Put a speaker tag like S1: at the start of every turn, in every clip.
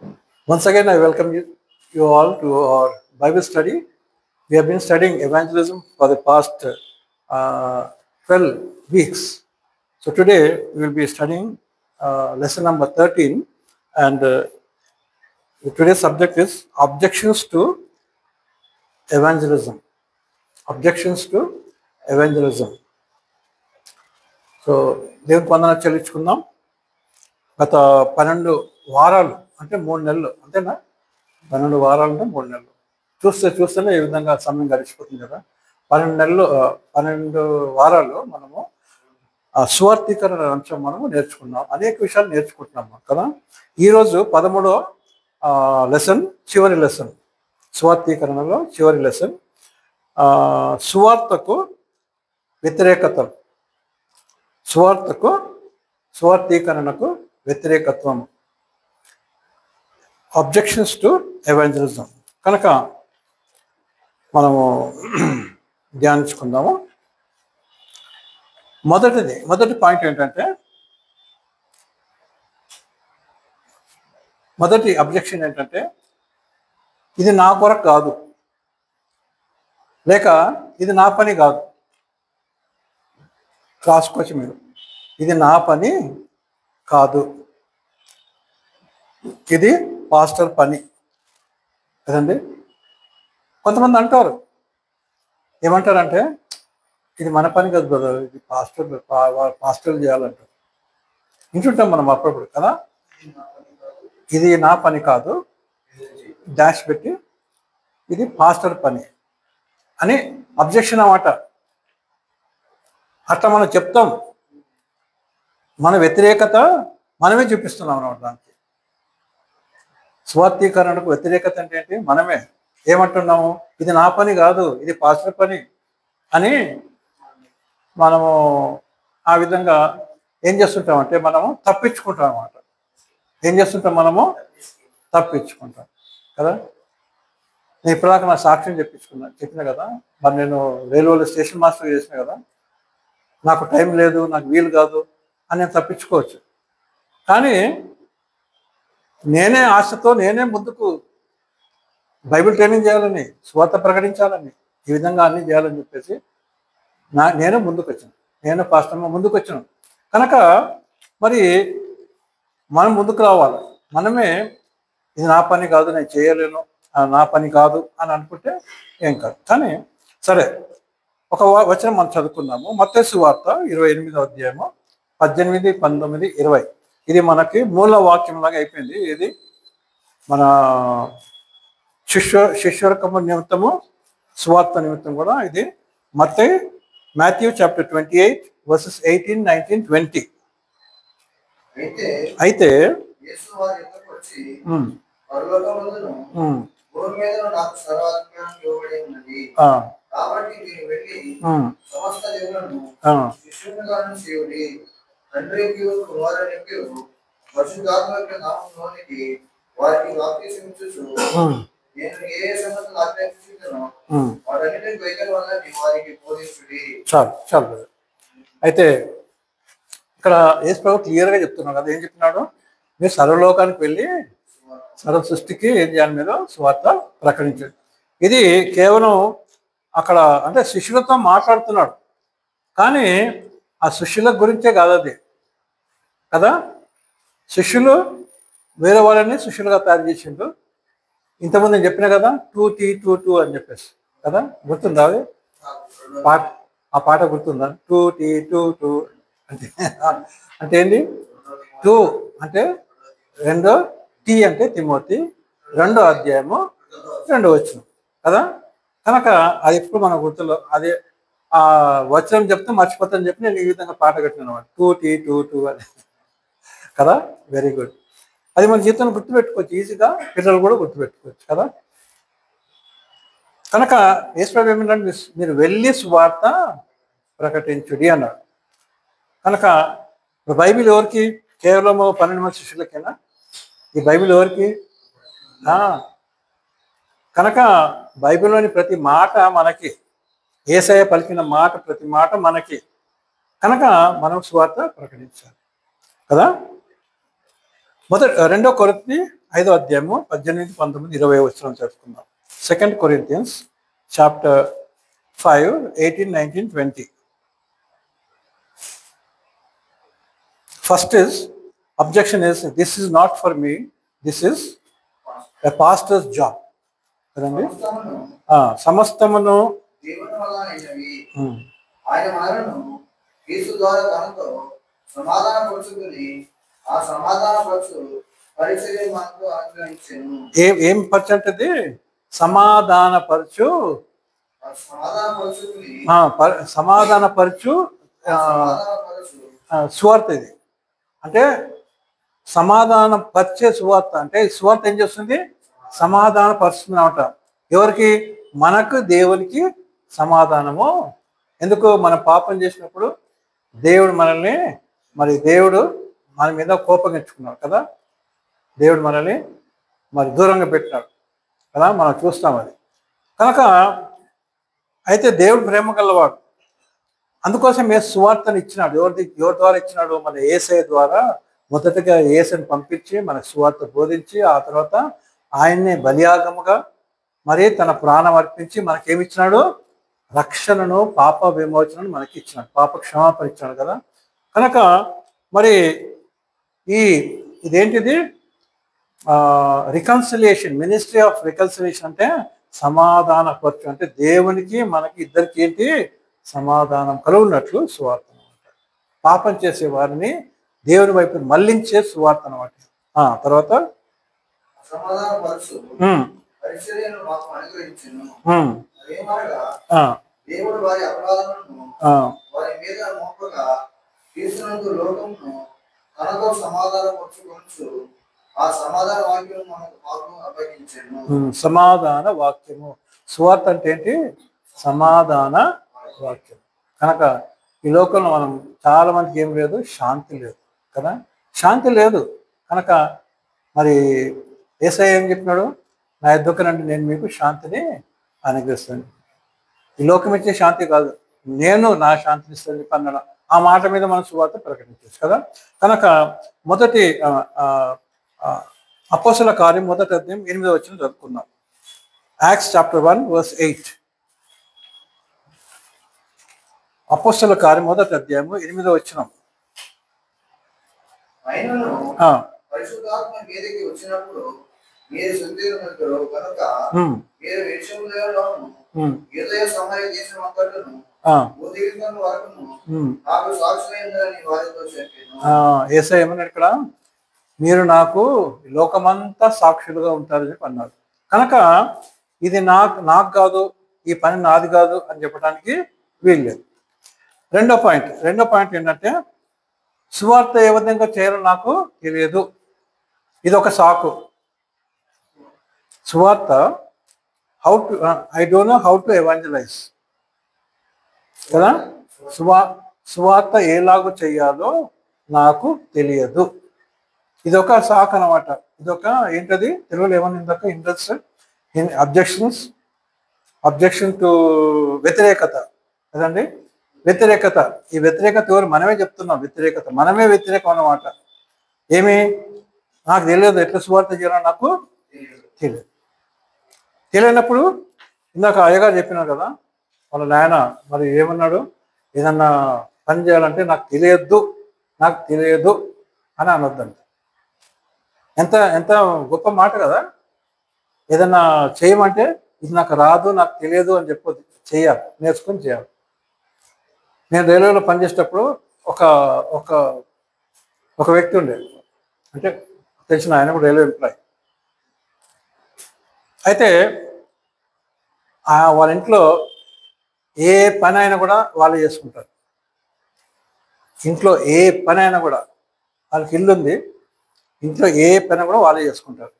S1: Once again, I welcome you all to our Bible study. We have been studying evangelism for the past 12 weeks. So today we will be studying lesson number 13, and today's subject is objections to evangelism. Objections to evangelism. So దేవునికి వందనాలు చెల్లించుకుందాం. గత 12 వారాలు అంటే 3 నెలలు అంతేనా? 12 వారాలు అంటే 3 నెలలు. చూస్తేనే ఈ విధంగా సమయం గడిచిపోతుంది కదా. 12 వారాలు మనము సువార్థీకరణ అంశం మనము నేర్చుకున్నాం. అనేక విషయాలు నేర్చుకుంటున్నాము కదా. ఈరోజు 13వ లెసన్, చివరి లెసన్, సువార్థీకరణలో చివరి లెసన్, సువార్తకు వ్యతిరేకతలు, సువార్థీకరణకు వ్యతిరేకత్వం, అబ్జెక్షన్స్ టు ఎవాంజలిజం. కనుక మనము ధ్యానించుకుందాము. మొదటి పాయింట్ ఏంటంటే, మొదటి అబ్జెక్షన్ ఏంటంటే, ఇది నా కొరకు కాదు, లేక ఇది నా పని కాదు. రాసుకోవచ్చు మీరు, ఇది నా పని కాదు, ఇది పాస్టర్ పని కదండి. కొంతమంది అంటారు, ఏమంటారంటే, ఇది మన పని కాదు బ్రదర్, ఇది పాస్టర్లు చేయాలంటారు. వింటుంటాం మనం అప్పుడప్పుడు కదా. ఇది నా పని కాదు, డాష్ పెట్టి ఇది పాస్టర్ పని అని అబ్జెక్షన్ అన్నమాట. అట్లా మనం చెప్తాం, మన వ్యతిరేకత మనమే చూపిస్తున్నాం అన్నమాట. దానికి స్వార్థీకరణకు వ్యతిరేకత అంటే ఏంటి? మనమే ఏమంటున్నాము, ఇది నా పని కాదు, ఇది పాస్టర్ పని అని మనము ఆ విధంగా ఏం చేస్తుంటామంటే మనము తప్పించుకుంటాం అన్నమాట. మనము తప్పించుకుంటాం కదా. నేను ఇప్పటిదాకా నా సాక్ష్యం చెప్పిన కదా. మరి నేను రైల్వేలో స్టేషన్ మాస్టర్ చేసిన కదా, నాకు టైం లేదు, నాకు వీలు కాదు అని నేను తప్పించుకోవచ్చు. కానీ నేనే ఆశతో నేనే ముందుకు బైబిల్ ట్రైనింగ్ చేయాలని, స్వార్థ ప్రకటించాలని, ఈ విధంగా అన్నీ చేయాలని చెప్పేసి నేనే ముందుకు వచ్చాను. నేను పాస్టర్గా ముందుకు వచ్చాను. కనుక మరి మనం ముందుకు రావాలి. మనమే ఇది నా పని కాదు, నేను చేయలేను, నా పని కాదు అని అనుకుంటే ఏం కాదు. కానీ సరే, ఒక వచనం మనం చదువుకుందాము. మత్తయి సువార్త 28వ అధ్యాయము 18, 19, 20. ఇది మనకి మూల వాక్యంలాగా అయిపోయింది. ఇది మన శిష్యరకము నిమిత్తము, సువార్త నిమిత్తం కూడా ఇది మాథ్యూ చాప్టర్ 28 వర్సెస్ 18, 19, 20. అయితే
S2: కాబట్టి మీరు వెళ్ళి సమస్త జనులను శిష్యులుగాను చేయుడి, తండ్రికి కుమారునికి పరిశుద్ధాత్మక నామములోనికి వారికి బాప్తిసం ఇచ్చుచు, నేను ఏ సంగతులు ఆజ్ఞాపించుచున్నానో వాటన్నిటిని వైఖరి వల్ల వారికి బోధించుడి.
S1: చాలు. అయితే ఇక్కడ యేసు ప్రభు క్లియర్గా చెప్తున్నాడు కదా. ఏం చెప్తున్నాడు? మీరు సర్వలోకానికి వెళ్ళి సర్వ సృష్టికి ఏం చేయాలి? మీరు సువార్త ప్రకటించండి. ఇది కేవలం అక్కడ అంటే శిష్యులతో మాట్లాడుతున్నాడు, కానీ ఆ శిష్యుల గురించే కాదు అది కదా. శిష్యులు వేరే వాళ్ళని శిష్యులుగా తయారు చేసిండు. ఇంతకుముందు నేను చెప్పిన కదా, 2T 2 అని చెప్పేసి కదా. గుర్తుందా అది పాట? ఆ పాట గుర్తుందా? 2T 2 అంటే ఏంటి? 2 అంటే 2, T అంటే తిమోతి, 2వ అధ్యాయము 2వ వచనం కదా. కనుక అది ఎప్పుడు మన గుర్తులో అదే ఆ వచనం చెప్తే మర్చిపోతాను చెప్పి నేను ఈ విధంగా పాట కట్టినాను అనమాట. 2T 2 అని కదా. Very good. అది మన జీవితాన్ని గుర్తుపెట్టుకోవచ్చు, ఈజీగా పిల్లలు కూడా గుర్తుపెట్టుకోవచ్చు కదా. కనుక యేసు ప్రభు ఏమంటే, మీరు వెళ్ళి సువార్త ప్రకటించుడి అన్నాడు. కనుక బైబిల్ ఎవరికి? కేవలం 12 మంది శిష్యులకేనా ఈ బైబిల్? ఎవరికి? కనుక బైబిల్లోని ప్రతి మాట మనకి, యేసయ్య పలికిన మాట ప్రతి మాట మనకి. కనుక మనం సువార్త ప్రకటించాలి కదా. రెండో కొరింథీ 5వ అధ్యాయము 18, 19, 20 వచనం చదువుకుందాం. 2 Corinthians chapter 5, 18, 19, 20. First is objection is this is not for me, this is a pastor's job. కదండి. సమస్తమును
S2: దేవుని వలనైనవి. ఆయన మనలను యేసు ద్వారా తనతో సమాధానపరచుకుని ఆ సమాధానపరచు పరిచర్య మనకు అనుగ్రహించెను.
S1: ఏం పరచంటది? సమాధానపరచు సువార్త. ఇది అంటే సమాధానం పరిచే సువార్త. అంటే ఈ సువార్త ఏం చేస్తుంది? సమాధాన పరుస్తుంది అనమాట. ఎవరికి? మనకు, దేవునికి సమాధానము. ఎందుకు? మనం పాపం చేసినప్పుడు దేవుడు మనల్ని దేవుడు మన మీద కోపం తెచ్చుకున్నాడు కదా. దేవుడు మనల్ని దూరంగా పెట్టినాడు కదా, మనం చూస్తాం అది. కనుక అయితే దేవుడు ప్రేమ గలవాడు. అందుకోసం సువార్తను ఇచ్చినాడు. ఎవరి ద్వారా ఇచ్చినాడు? మన యేసయ్య ద్వారా. మొదటగా యేసుని పంపించి మనకు సువార్త బోధించి, ఆ తర్వాత ఆయన్ని బలియాగముగా తన ప్రాణం అర్పించి మనకేమిచ్చినాడు? రక్షణను, పాప విమోచనను మనకి ఇచ్చినాడు, పాప క్షమాపణ ఇచ్చినాడు కదా. కనుక ఇదేంటిది? రికన్సిలియేషన్, మినిస్ట్రీ ఆఫ్ రికన్సిలియేషన్ అంటే సమాధానపరచు. అంటే దేవునికి మనకి ఇద్దరికి ఏంటి? సమాధానం కలుగున్నట్లు సువార్త అనమాట. పాపం చేసే వారిని దేవుని వైపు మళ్లించే సువార్త అనమాట. తర్వాత
S2: దేవుడు వారి అపరాధములను వారి మీద మోపగా క్రీస్తునందు లోకమును తనతో సమాధానపరచుకొనుచు ఆ సమాధాన వాక్యము మాకు అప్పగించెను.
S1: సమాధాన వాక్యము. సువార్త అంటే ఏంటి? సమాధాన వాక్యం. కనుక ఈ లోకంలో మనం చాలా మందికి ఏం లేదు? శాంతి లేదు కదా. శాంతి లేదు. కనుక యేసయ్య ఏం చెప్పినాడు? నా యొద్దకు రండి, నేను మీకు శాంతిని అనుగ్రహిస్తాను. ఈ లోకం ఇచ్చే శాంతి కాదు, నేను నా శాంతిని ఇస్తాను అన్నాడు. ఆ మాట మీద మనం సువార్త ప్రకటించవచ్చు కదా. కనుక మొదటి అపోస్తలుల కార్యం 1వ అధ్యాయం 8వ వచనం చదువుకుందాం. Acts chapter 1 verse 8. అపోస్తలుల కార్యం 1వ అధ్యాయము 8వ వచనం.
S2: పరిశుద్ధాత్మ మీదకి వచ్చినప్పుడు మీరు శుద్ధీకరించరు కనుక మీరు విషయంలోను యూదయ సమరయ దేశం అంతటను భూదిగంతం వరకును నాకు సాక్షులైందని వారితో చెప్పాను.
S1: యేసయ్య ఏమన్నాడు ఇక్కడ? మీరు నాకు లోకమంతా సాక్షులుగా ఉంటారని చెప్పి అన్నాడు. కనుక ఇది నాకు కాదు, ఈ పని నాది కాదు అని చెప్పడానికి వీల్లేదు. రెండో పాయింట్ ఏంటంటే సువార్త ఏ విధంగా చేయాలో నాకు తెలియదు. ఇది ఒక సాకు. సువార్త I don't know how to evangelise కదా. సువార్త ఎలాగో చెయ్యాలో నాకు తెలియదు. ఇదొక సాకు అనమాట. ఇదొక ఏంటది? తెలుగులో ఏమన్నా ఇందాక ఇంట్రెస్ట్ అబ్జెక్షన్ టు వ్యతిరేకత కదండి. వ్యతిరేకత. ఈ వ్యతిరేకత ఎవరు? మనమే చెప్తున్నాం. వ్యతిరేకత మనమే వ్యతిరేకం అన్నమాట. ఏమి? నాకు తెలియదు, ఎట్లా సువార్త చేయాలో నాకు తెలియనప్పుడు ఇందాక అయ్యగారు చెప్పినారు కదా, వాళ్ళ నాయన ఏమన్నాడు? ఏదన్నా పని చేయాలంటే నాకు తెలియదు అని అనొద్దంట. ఎంత ఎంత గొప్ప మాట కదా. ఏదన్నా చేయమంటే ఇది నాకు రాదు, నాకు తెలియదు అని చెప్పొద్దు. చేయాలి, నేర్చుకొని చేయాలి. నేను రైల్వేలో పనిచేసేటప్పుడు ఒక ఒక ఒక వ్యక్తి ఉండేది, అంటే తెలిసిన ఆయన కూడా రైల్వే ఎంప్లాయ్. అయితే వాళ్ళ ఇంట్లో ఏ పని అయినా కూడా వాళ్ళు చేసుకుంటారు. ఇంట్లో ఏ పని అయినా కూడా, వాళ్ళకి ఇల్లు ఉంది, ఇంట్లో ఏ పని కూడా వాళ్ళే చేసుకుంటారు.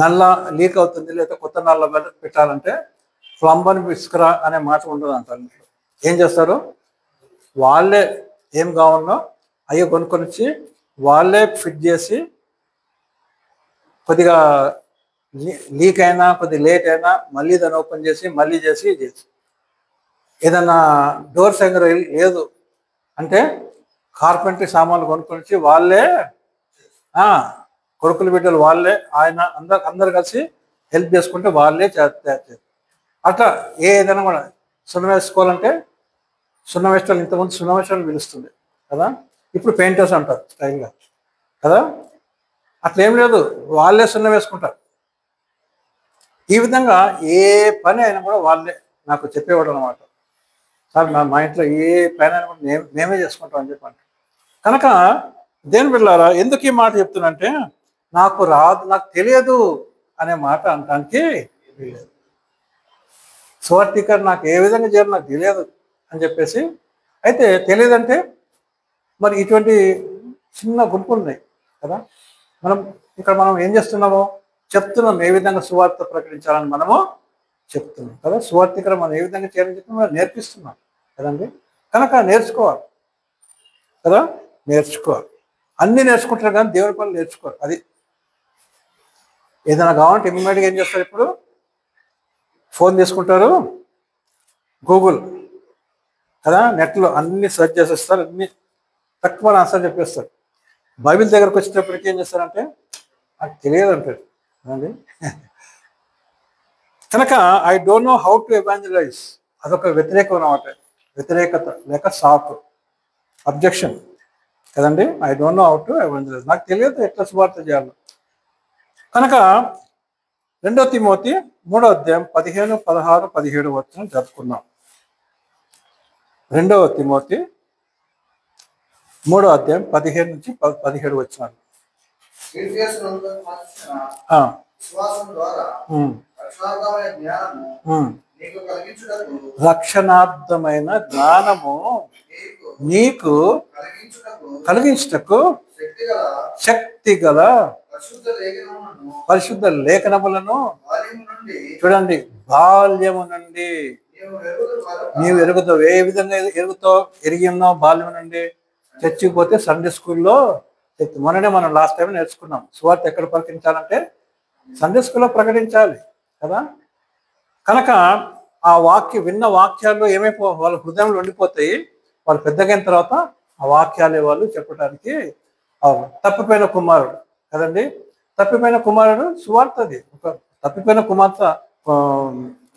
S1: నల్ల లీక్ అవుతుంది, లేదా కొత్త నల్ల పెట్టాలంటే ప్లంబర్ని పిసుకురా అనే మాట ఉండదు అంటారు. ఇంట్లో ఏం చేస్తారు? వాళ్ళే ఏం కావాలో అయ్యో కొనుక్కొని వచ్చి వాళ్ళే ఫిట్ చేసి, కొద్దిగా లీక్ అయినా కొద్దిగా లేట్ అయినా మళ్ళీ దాన్ని ఓపెన్ చేసి మళ్ళీ చేసి ఏదన్నా డోర్ సంగర లేదు అంటే కార్పెంటరీ సామాన్లు కొనుక్కొని వచ్చి వాళ్ళే కొడుకులు బిడ్డలు వాళ్ళే, ఆయన అందరు కలిసి హెల్ప్ చేసుకుంటే వాళ్ళే చేస్తారు. అట్లా ఏదైనా కూడా సున్నం వేసుకోవాలంటే సున్నం వేసుకోవాలి. ఇంతకుముందు సున్నం వేసుకోవాలని పిలుస్తుంది కదా, ఇప్పుడు పెయింటర్స్ అంటారు స్టైల్గా కదా. అట్లా ఏం లేదు, వాళ్ళే సున్నం వేసుకుంటారు. ఈ విధంగా ఏ పని అయినా కూడా వాళ్ళే నాకు చెప్పేవాడు అనమాట. సార్ మా ఇంట్లో ఏ పని అయినా కూడా మేమే చేసుకుంటాం అని చెప్పండి. కనుక దేని పిల్లారా, ఎందుకు ఈ మాట చెప్తున్నంటే, నాకు రాదు, నాకు తెలియదు అనే మాట అనడానికి వీలేదు. సువార్థికరణ నాకు ఏ విధంగా చేయాలి నాకు తెలియదు అని చెప్పేసి, అయితే తెలియదంటే మరి ఇటువంటి చిన్న గుంపులు ఉన్నాయి కదా. మనం ఏం చేస్తున్నాము, చెప్తున్నాం ఏ విధంగా సువార్త ప్రకటించాలని మనము చెప్తున్నాం కదా. సువార్థికరణ మనం ఏ విధంగా చేయాలని చెప్పి మనం నేర్పిస్తున్నాం కదండి. కనుక నేర్చుకోవాలి కదా, నేర్చుకోవాలి. అన్నీ నేర్చుకుంటారు కానీ దేవుడి పనులు నేర్చుకోవాలి. అది ఏదైనా కావాలంటే ఇమ్మీడియట్గా ఏం చేస్తారు, ఇప్పుడు ఫోన్ తీసుకుంటారు, గూగుల్ కదా, నెట్లో అన్ని సెర్చ్ చేసేస్తారు, అన్ని తక్కువ ఆన్సర్ చెప్పేస్తారు. బైబిల్ దగ్గరకు వచ్చేటప్పటికి ఏం చేస్తారంటే నాకు తెలియదు అంటారు కదండి. కనుక I don't know how to evangelise, అదొక వ్యతిరేకం అన్నమాట. వ్యతిరేకత లేక సాకు, అబ్జెక్షన్ కదండి. I don't know how to evangelise, నాకు తెలియదు ఎట్లా సువార్త చేయాలి. కనుక 2 తిమోతి 3వ అధ్యాయం 15, 16, 17 వచనం చదువుకుందాం. 2 తిమోతి 3వ అధ్యాయం 15 నుంచి 17 వచనాలు. రక్షణార్థమైన జ్ఞానము నీకు కలిగించుటకు శక్తి గల పరిశుద్ధ లేఖనములను చూడండి, బాల్యము నుండి నీవు ఎరుగుతావు. ఏ విధంగా ఎరుగుతావు, ఎరిగి ఉన్నావు బాల్యం నుండి. చర్చికి పోతే సండే స్కూల్లో మొన్ననే మనం లాస్ట్ టైం నేర్చుకున్నాం, సువార్త ఎక్కడ ప్రకటించాలంటే సండే స్కూల్లో ప్రకటించాలి కదా. కనుక ఆ విన్న వాక్యాల్లో వాళ్ళ హృదయంలో ఉండిపోతాయి. వాళ్ళు పెద్దగైన తర్వాత ఆ వాక్యాలే వాళ్ళు చెప్పడానికి. తప్పిపోయిన కుమారుడు కదండి, తప్పిపోయిన కుమారుడు సువార్తది. ఒక తప్పిపోయిన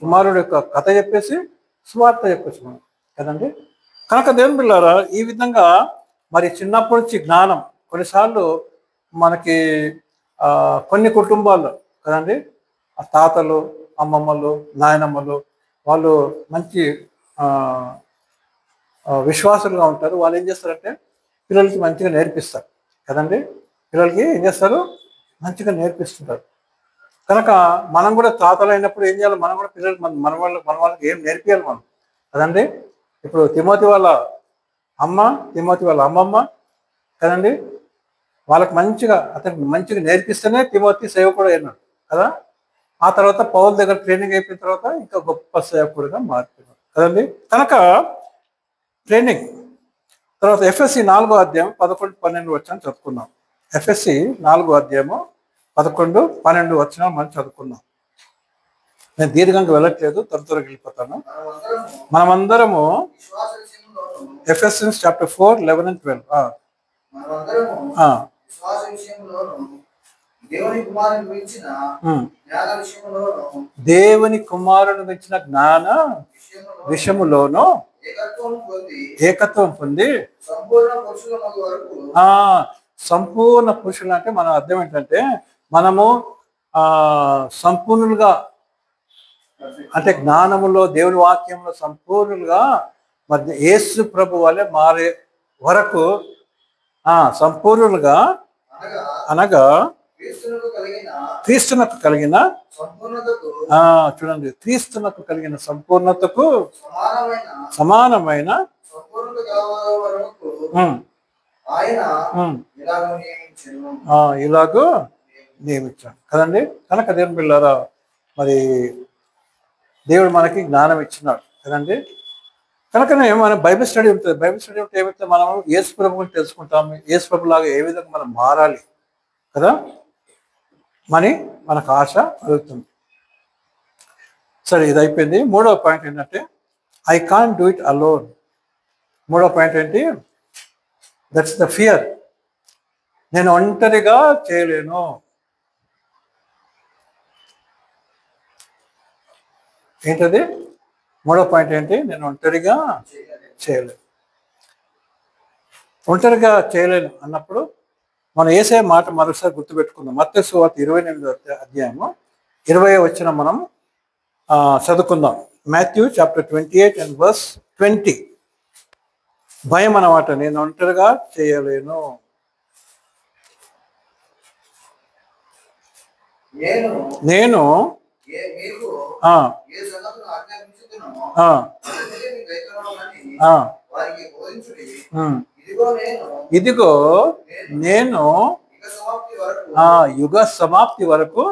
S1: కుమారుడు యొక్క కథ చెప్పేసి సువార్త చెప్పచ్చు మనం కదండి. కనుక దేవుని పిల్లారా, ఈ విధంగా మరి చిన్నప్పటి నుంచి జ్ఞానం, కొన్నిసార్లు మనకి కొన్ని కుటుంబాల్లో కదండి, ఆ తాతలు, అమ్మమ్మలు, నాయనమ్మలు వాళ్ళు మంచి విశ్వాసులుగా ఉంటారు. వాళ్ళు ఏం చేస్తారంటే పిల్లలకి మంచిగా నేర్పిస్తారు కదండి. పిల్లలకి ఏం చేస్తారు, మంచిగా నేర్పిస్తుంటారు. కనుక మనం కూడా తాతలు అయినప్పుడు ఏం చేయాలి, మనం కూడా పిల్లలకి మన వాళ్ళకి ఏం నేర్పియాలి మనం కదండి. ఇప్పుడు తిమోతి వాళ్ళ అమ్మమ్మ కదండి, వాళ్ళకి అతనికి మంచిగా నేర్పిస్తేనే తిమోతి సేవకుడు అయినాడు కదా. ఆ తర్వాత పౌలు దగ్గర ట్రైనింగ్ అయిపోయిన తర్వాత ఇంకా గొప్ప సేవకుడిగా మారిపోయినాడు కదండి. కనుక ట్రైనింగ్ తర్వాత ఎఫ్ఎస్సి 4వ అధ్యాయం 11, 12 వచనం చదువుకున్నాం. ఎఫ్ఎస్సి 4వ అధ్యాయము 11, 12 వచనం మనం చదువుకున్నాం. నేను దీర్ఘంగా వెళ్ళట్లేదు, త్వరగా వెళ్ళిపోతాను. మనమందరము ఎఫెసియన్స్ చాప్టర్ 4, 11 and 12 దేవుని కుమారుని గురించిన జ్ఞాన విషయములోను ఏకత్వం పొంది సంపూర్ణ పురుషులు అంటే మన అర్థం ఏంటంటే మనము సంపూర్ణులుగా అంటే జ్ఞానములో దేవుని వాక్యంలో సంపూర్ణులుగా మరి యేసు ప్రభు వలె మారే వరకు సంపూర్ణులుగా అనగా క్రీస్తునకు కలిగిన చూడండి, క్రీస్తునకు కలిగిన సంపూర్ణతకు సమానమైన ఇలాగూ నియమించాడు కదండి. కనుక దేవుని పిల్లారా, మరి దేవుడు మనకి జ్ఞానం ఇచ్చినాడు కదండి. కనుకనే మన బైబిల్ స్టడీ ఉంటుంది. బైబిల్ స్టడీ ఉంటే ఏమైతే మనం యేసు ప్రభు గురించి తెలుసుకుంటాము, యేసు ప్రభు లాగా ఏ విధంగా మనం మారాలి కదా మనకు ఆశ కలుగుతుంది. సరే, ఇది అయిపోయింది. 3వ పాయింట్ ఏంటంటే I can't do it alone. 3వ పాయింట్ ఏంటి, దట్స్ ద ఫియర్. నేను ఒంటరిగా చేయలేను. ఏంటది? మూడో పాయింట్ ఏంటి? నేను ఒంటరిగా చేయలేను. ఒంటరిగా చేయలేను అన్నప్పుడు మనం యేసయ్య మాట మరోసారి గుర్తుపెట్టుకుందాం. మత్తయి సువార్త 28వ అధ్యాయము 20వ వచనం మనం చదువుకుందాం. Matthew chapter 28 and verse 20. భయం అన్నమాట. నేను ఒంటరిగా చేయలేను. నేను ఇదిగో నేను యుగ సమాప్తి వరకు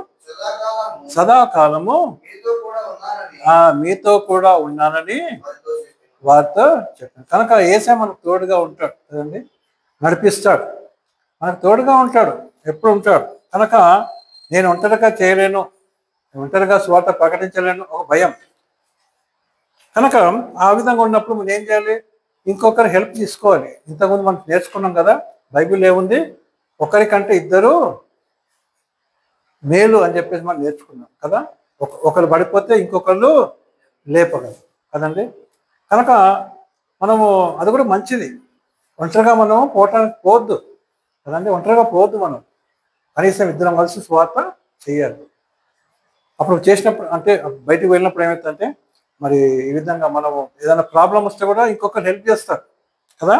S1: సదాకాలము మీతో కూడా ఉన్నానని వారితో చెప్పాను. కనుక యేసయ్య మనకు తోడుగా ఉంటాడు కదండి, నడిపిస్తాడు, మనకు తోడుగా ఉంటాడు, ఎప్పుడు ఉంటాడు. కనుక నేను ఒంటరిగా చేయలేను, ఒంటరిగా సువార్త ప్రకటించలేను, ఒక భయం. కనుక ఆ విధంగా ఉన్నప్పుడు మనం ఏం చేయాలి? ఇంకొకరు హెల్ప్ తీసుకోవాలి. ఇంతకుముందు మనం నేర్చుకున్నాం కదా, బైబిల్ ఏముంది? ఒకరికంటే ఇద్దరు మేలు అని చెప్పేసి మనం నేర్చుకున్నాం కదా. ఒకరు పడిపోతే ఇంకొకళ్ళు లేపగలరు కదండి. కనుక మనము అది కూడా మంచిది. ఒంటరిగా మనం పోవటానికి పోవద్దు కదండి, ఒంటరిగా పోవద్దు. మనం కనీసం ఇద్దరం కలిసి స్వార్థ చేయాలి. అప్పుడు చేసినప్పుడు అంటే బయటకు వెళ్ళినప్పుడు ఏమవుతుందంటే మరి ఈ విధంగా మనము ఏదైనా ప్రాబ్లం వస్తే కూడా ఇంకొకరు హెల్ప్ చేస్తారు కదా,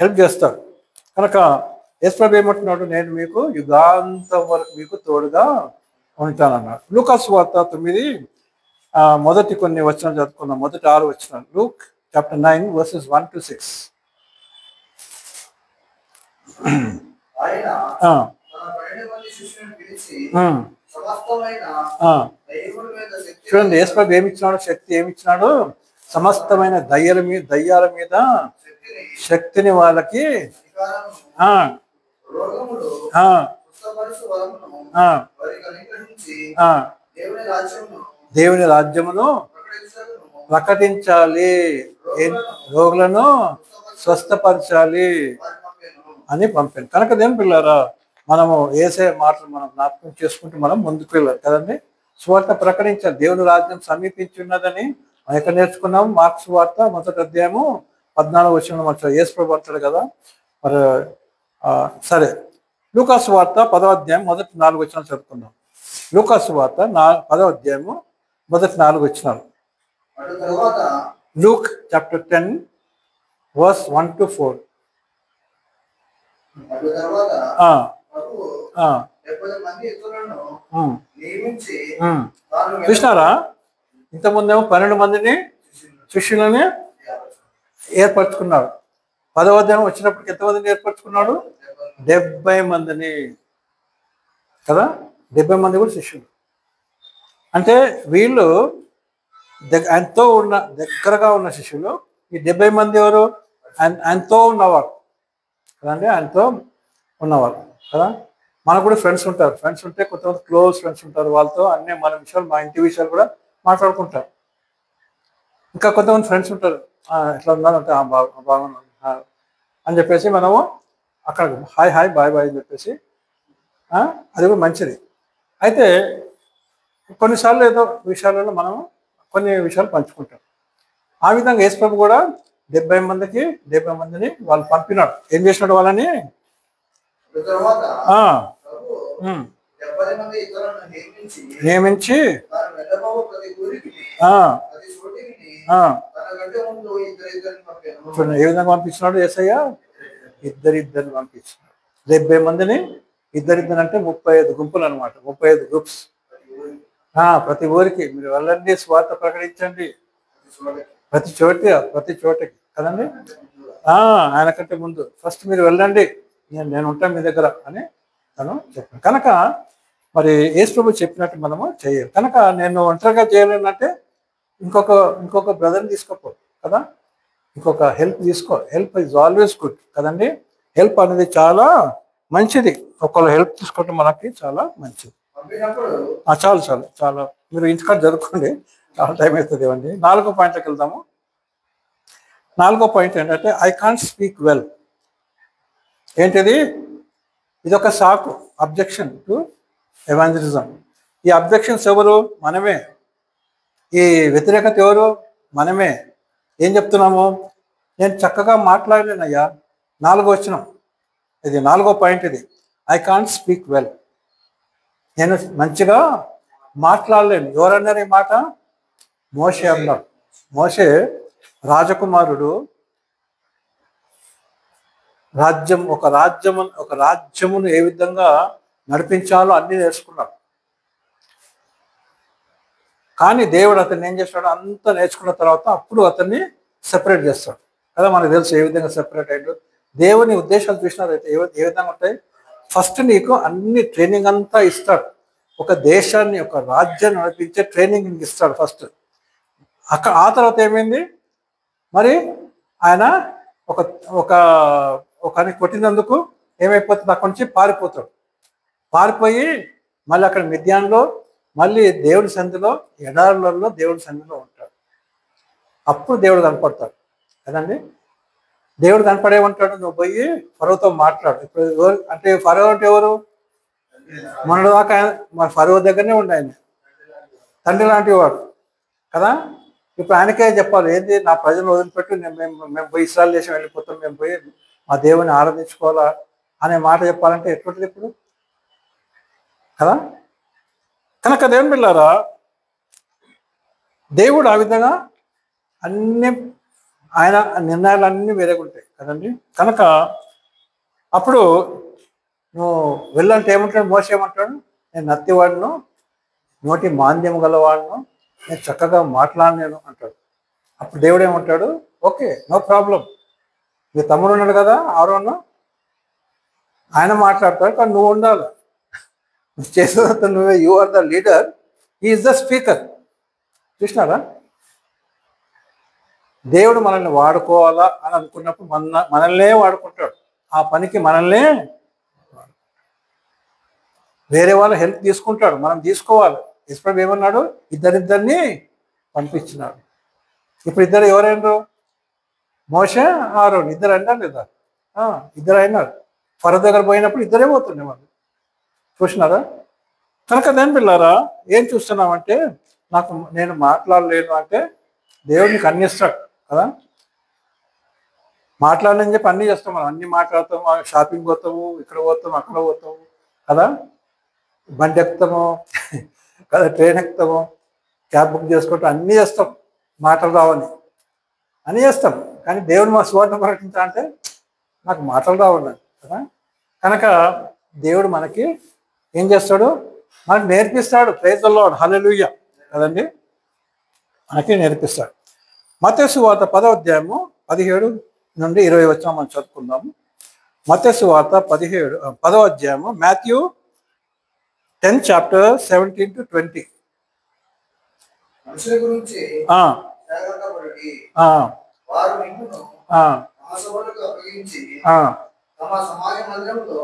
S1: హెల్ప్ చేస్తారు. కనుక యేసు ప్రభువు ఏమంటున్నాడు? నేను మీకు యుగాంతం వరకు మీకు తోడుగా ఉంటానన్నాడు. లూకా సువార్త 9 మొదటి కొన్ని వచనాలు చదువుకున్నాం. మొదటి 6 వచనాలు. Luke chapter 9 verses 1 to 6. చూడండి, యేసు ప్రభువు ఏమిచ్చినాడు? శక్తి ఏమిచ్చినాడు? సమస్తమైన దయ్యాల మీద శక్తిని వాళ్ళకి దేవుని రాజ్యమును ప్రకటించాలి, రోగులను స్వస్థపరచాలి అని పంపాను. కనుక దేని పిల్లారా, మనము యేసయ్య మాటలు మనం జ్ఞాపకం చేసుకుంటూ మనం ముందుకు వెళ్ళాలి కదండి. సువార్త ప్రకటించాలి. దేవుని రాజ్యం సమీపించి ఉన్నదని మనం ఎక్కడ నేర్చుకున్నాం? మార్క్స్ వార్త 1వ అధ్యాయము 14వ వచనంలో మనం యేసు ప్రభువు అంటాడు కదా. మరి సరే, లూకా సువార్త 10వ అధ్యాయం మొదటి 4 వచనాలు చదువుకుందాం. లూకా సువార్త 10వ అధ్యాయము మొదటి 4 వచనాలు. Luke chapter 10 verse 1 to 4. చూసినారా? ఇంతకుముందేమో 12 మందిని శిష్యులని ఏర్పరచుకున్నాడు. 10వ అధ్యాయం వచ్చినప్పటికి ఎంతమందిని ఏర్పరచుకున్నాడు? 70 మందిని కదా. 70 మంది కూడా శిష్యులు. అంటే వీళ్ళు ఆయనతో దగ్గరగా ఉన్న శిష్యులు. ఈ 70 మంది ఎవరు? ఆయనతో ఉన్నవారు కదండి, ఆయనతో ఉన్నవారు కదా. మనకు కూడా ఫ్రెండ్స్ ఉంటారు. ఫ్రెండ్స్ ఉంటే కొంతమంది క్లోజ్ ఫ్రెండ్స్ ఉంటారు. వాళ్ళతో అన్నీ మన విషయాలు, మా ఇంటి విషయాలు కూడా మాట్లాడుకుంటారు. ఇంకా కొంతమంది ఫ్రెండ్స్ ఉంటారు, ఎట్లా ఉన్నారు అంటే బాగున్నాను అని చెప్పేసి మనము అక్కడ హాయ్ బాయ్ అని చెప్పేసి అది కూడా మంచిది. అయితే కొన్నిసార్లు ఏదో విషయాలలో మనము కొన్ని విషయాలు పంచుకుంటాం. ఆ విధంగా యేసు ప్రభు కూడా 70 మందిని వాళ్ళు పంపినాడు. ఏం చేసినాడు? వాళ్ళని నియమించి చూడండి ఏ విధంగా పంపించినాడు యేసయ్య. ఇద్దరిద్దరిని పంపించినాడు. 70 మందిని ఇద్దరిద్దరు అంటే 35 గుంపులు అనమాట. 35 గ్రూప్స్. ప్రతి ఊరికి మీరు వెళ్ళండి, స్వార్థ ప్రకటించండి, ప్రతి చోటకి కదండి. ఆయనకంటే ముందు ఫస్ట్ మీరు వెళ్ళండి, నేను ఉంటాను మీ దగ్గర అని తను చెప్పాను. కనుక మరి యేసు ప్రభు చెప్పినట్టు మనము చేయాలి. కనుక నేను ఒంటరిగా చేయలేనంటే ఇంకొక బ్రదర్ని తీసుకోపో కదా, ఇంకొక హెల్ప్ తీసుకో. హెల్ప్ ఈజ్ ఆల్వేస్ గుడ్ కదండి. హెల్ప్ అనేది చాలా మంచిది. ఒకళ్ళు హెల్ప్ తీసుకుంటే మనకి చాలా మంచిది. చాలా మీరు ఇంటికాడ జరుపుకోండి, చాలా టైం అవుతుంది ఇవ్వండి. 4వ పాయింట్లోకి వెళ్దాము. 4వ పాయింట్ ఏంటంటే ఐ కాంట్ స్పీక్ వెల్. ఏంటిది? ఇదొక సాకు, అబ్జెక్షన్ టు ఎవాంజలిజం. ఈ అబ్జెక్షన్స్ ఎవరు? మనమే. ఈ వ్యతిరేకత ఎవరు? మనమే. ఏం చెప్తున్నాము? నేను చక్కగా మాట్లాడలేనయ్యా, 4వ వచనం, ఇది 4వ పాయింట్. ఇది ఐ కాంట్ స్పీక్ వెల్. నేను మంచిగా మాట్లాడలేను. ఎవరన్నారు ఈ మాట? మోషే అన్నాడు. మోషే రాజకుమారుడు, ఒక రాజ్యమును ఏ విధంగా నడిపించాలో అన్నీ నేర్చుకున్నాడు. కానీ దేవుడు అతన్ని ఏం చేస్తాడు? అంతా నేర్చుకున్న తర్వాత అప్పుడు అతన్ని సెపరేట్ చేస్తాడు కదా. మనకు తెలుసు ఏ విధంగా సెపరేట్ అయ్యాడు. దేవుని ఉద్దేశాలు చూసినారైతే ఏ విధంగా ఉంటాయి? ఫస్ట్ నీకు అన్ని ట్రైనింగ్ అంతా ఇస్తాడు. ఒక దేశాన్ని, ఒక రాజ్యాన్ని నడిపించే ట్రైనింగ్ నీకు ఇస్తాడు ఫస్ట్. ఆ తర్వాత ఏమైంది మరి? ఆయన ఒకని కొట్టినందుకు ఏమైపోతుంది? అక్కడి నుంచి పారిపోతాడు. పారిపోయి మళ్ళీ అక్కడ మిద్యాన్లో, మళ్ళీ దేవుడి సంధిలో, ఎడారులలో దేవుడి సంధిలో ఉంటాడు. అప్పుడు దేవుడు కనపడతాడు కదండి. దేవుడు కనపడేమంటాడు? నువ్వు పోయి ఫరోతో మాట్లాడు. ఇప్పుడు ఎవరు అంటే ఫరో అంటే ఎవరు? మొన్నటిదాకా మన ఫరో దగ్గరనే ఉండి ఆయన తండ్రి లాంటి వాడు కదా. ఇప్పుడు ఆయనకే చెప్పాలి, ఏంది నా ప్రజలు వదిలిపెట్టి మేము పోయి ఇస్రాయల్ దేశం వెళ్ళిపోతాం, మేము పోయి మా దేవుని ఆరాధించుకోవాలా అనే మాట చెప్పాలంటే ఎటువంటిది ఇప్పుడు కదా. కనుక దేవుని బిడ్డలారా, దేవుడు ఆ విధంగా అన్ని ఆయన నిర్ణయాలన్నీ వేరేగుంటాయి కదండి. కనుక అప్పుడు నువ్వు వెళ్ళంటే ఏమంటాడు? మోసే ఏమంటాడు? నేను నత్తివాడును, నోటి మాంద్యం గలవాడును, నేను చక్కగా మాట్లాడలేను అంటాడు. అప్పుడు దేవుడు ఏమంటాడు? Okay, no problem. మీ తమ్ముడు ఉన్నాడు కదా ఆరోను, ఆయన మాట్లాడతాడు, కానీ నువ్వు ఉండాలి. చేసేదంతా నువ్వే. You are the leader, he is the speaker. చూసినారా? దేవుడు మనల్ని వాడుకోవాలా అని అనుకున్నప్పుడు మనల్నే వాడుకుంటాడు. ఆ పనికి మనల్నే, వేరే వాళ్ళ హెల్ప్ తీసుకుంటాడు, మనం తీసుకోవాలి. ఇస్రాయేలు ఏమన్నాడు? ఇద్దరిద్దరిని పంపించినాడు. ఇప్పుడు ఇద్దరు ఎవరైనారు? మోషే, ఆరోన్. ఇద్దరు అన్నారు లేదా? ఇద్దరు అయినారు. ఫరో దగ్గర పోయినప్పుడు ఇద్దరే పోతుండే వాళ్ళు. చూసినారా? కనుక నేను పిల్లారా ఏం చూస్తున్నామంటే, నేను మాట్లాడలేను అంటే దేవుడు నీకు అన్ని ఇస్తాడు కదా. మాట్లాడని చెప్పి అన్నీ చేస్తాం మనం. అన్నీ మాట్లాడతాము, షాపింగ్ పోతాము, ఇక్కడ పోతాము, అక్కడ పోతాము కదా, బండి ఎక్కుతాము కదా, ట్రైన్ ఎక్కుతాము, క్యాబ్ బుక్ చేసుకుంటాం, అన్నీ చేస్తాం. మాటలు రావని అన్నీ చేస్తాం. కానీ దేవుడు మా సువార్త ప్రకటించా అంటే నాకు మాటలు రావాలి కదా. కనుక దేవుడు మనకి ఏం చేస్తాడు? మనకు నేర్పిస్తాడు. ప్రైజ్ ది లార్డ్, హల్లెలూయా కదండి. మనకి నేర్పిస్తాడు. మత్తయి సువార్త 10వ అధ్యాయము 17 నుండి 20 వచనం మనం చదువుకుందాము. మత్తయి సువార్త 10వ అధ్యాయము, మాథ్యూ 10 చాప్టర్ 17 to 20.
S2: మనుషుల గురించి జాగ్రత్త పడి వారు నిన్నును మహాసభలకు అప్పగించి తమ సమాజ మందిరంలో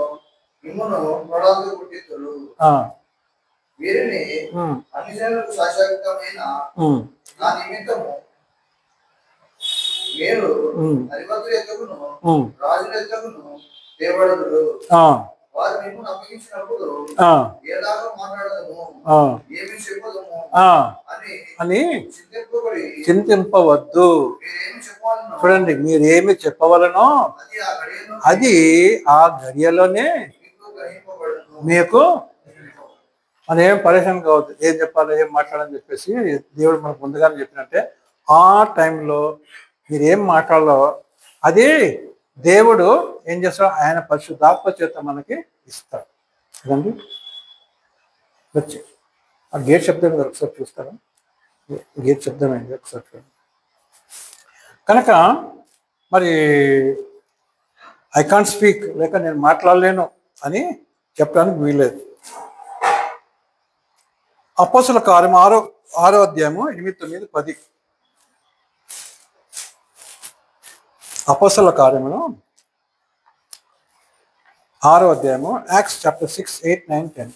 S2: మిమ్మును ప్రళాదులు పుట్టింతురు. వీరిని అన్ని జనులకు శాశ్వతమైన నా నిమిత్తము మీరు అధిపతుల ఎద్దకును రాజుల ఎద్దకును తేబడుదురు. వారు మిమ్మల్ని అప్పగించినప్పుడు ఏలాగా మాట్లాడదము, ఏమి చెప్పదము అని
S1: చింతింపవద్దు. చూడండి, మీరేమి చెప్పవలనో అది ఆ గడియలోనే మీకు. మనం ఏం పరేషాన్ కావద్దు, ఏం చెప్పాలో ఏం మాట్లాడని చెప్పేసి దేవుడు మనకు ముందుగానే చెప్పినట్టే ఆ టైంలో మీరు ఏం మాట్లాడాలో అది దేవుడు ఏం చేస్తాడు? ఆయన పరిశుద్ధాత్మ చేత మనకి ఇస్తాడు కదండి. వచ్చి ఆ గేట్ శబ్దం మీద ఒకసారి చూస్తారా? గేట్ శబ్దం అయింది ఒకసారి చూడండి. కనుక మరి ఐ కాంట్ స్పీక్, లేక నేను మాట్లాడలేను అని చెప్పడానికి వీల్లేదు. అపోస్తలుల కార్యం 6వ అధ్యాయము 8, 9, 10. అపోస్తలుల కార్యములు 6వ అధ్యాయము, యాక్ట్స్ చాప్టర్ 6, 8, 9, 10.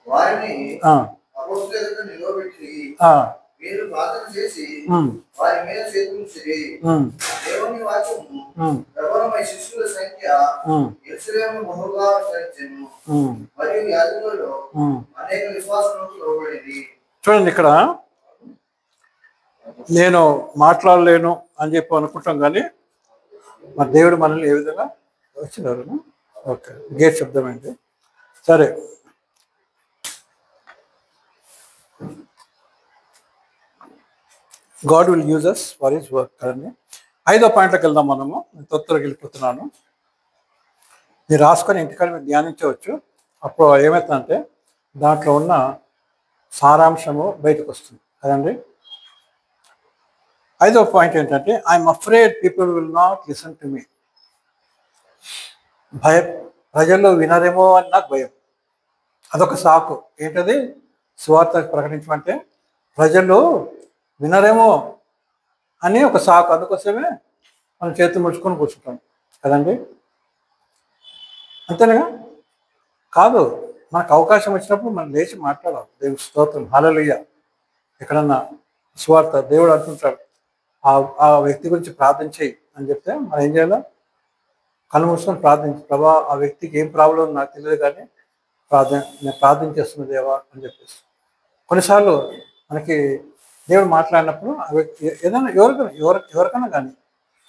S2: వారిని అపోస్తలుల ఎదుట నిలవబెట్టి మీరు ప్రార్థన చేసి వారి మీద చేతులుంచిరి. దేవుని వాక్యము ప్రబలమై శిష్యుల సంఖ్య యెరూషలేము బహుగా విస్తరించెను. మరియు యాజకులలో అనేక విశ్వాసములకు లోబడింది.
S1: చూడండి, ఇక్కడ నేను మాట్లాడలేను అని చెప్పి అనుకుంటాం, కానీ మరి దేవుడు మనల్ని ఏ విధంగా వచ్చినారు. ఓకే, గేట్ శబ్దం ఏంటి? సరే, God will use us for his work కదండి. 5వ పాయింట్లోకి వెళ్దాం మనము. నేను తొందరగా వెళ్ళిపోతున్నాను, మీరు రాసుకొని ఇంటికాడ మీరు ధ్యానించవచ్చు. అప్పుడు ఏమవుతుందంటే దాంట్లో ఉన్న సారాంశము బయటకు వస్తుంది కదండి. 5వ పాయింట్ ఏంటంటే, I'm afraid people will not listen to me. ప్రజలు వినరేమో అని నాకు భయం. అదొక సాకు. ఏంటది? సువార్త ప్రకటించమంటే ప్రజలు వినరేమో అని ఒక సాకు. అందుకోసమే మనం చేతులు ముడుచుకొని కూర్చుంటాం కదండి. అంతేనా? కాదు, మనకు అవకాశం వచ్చినప్పుడు మనం లేచి మాట్లాడాలి. దేవుని స్తోత్రం, హల్లెలూయా. ఎక్కడన్నా సువార్త దేవుడు అంటుంటాడు, ఆ వ్యక్తి గురించి ప్రార్థన చేయి అని చెప్తే మనం ఏం చేయాలి? కళ్ళు మూసుకొని ప్రార్థించి, ప్రభా ఆ వ్యక్తికి ఏం ప్రాబ్లం నాకు తెలియదు, కానీ నేను ప్రార్థన చేస్తున్న దేవా అని చెప్పేసి. కొన్నిసార్లు మనకి దేవుడు మాట్లాడినప్పుడు ఆ వ్యక్తి ఏదైనా ఎవరికైనా కానీ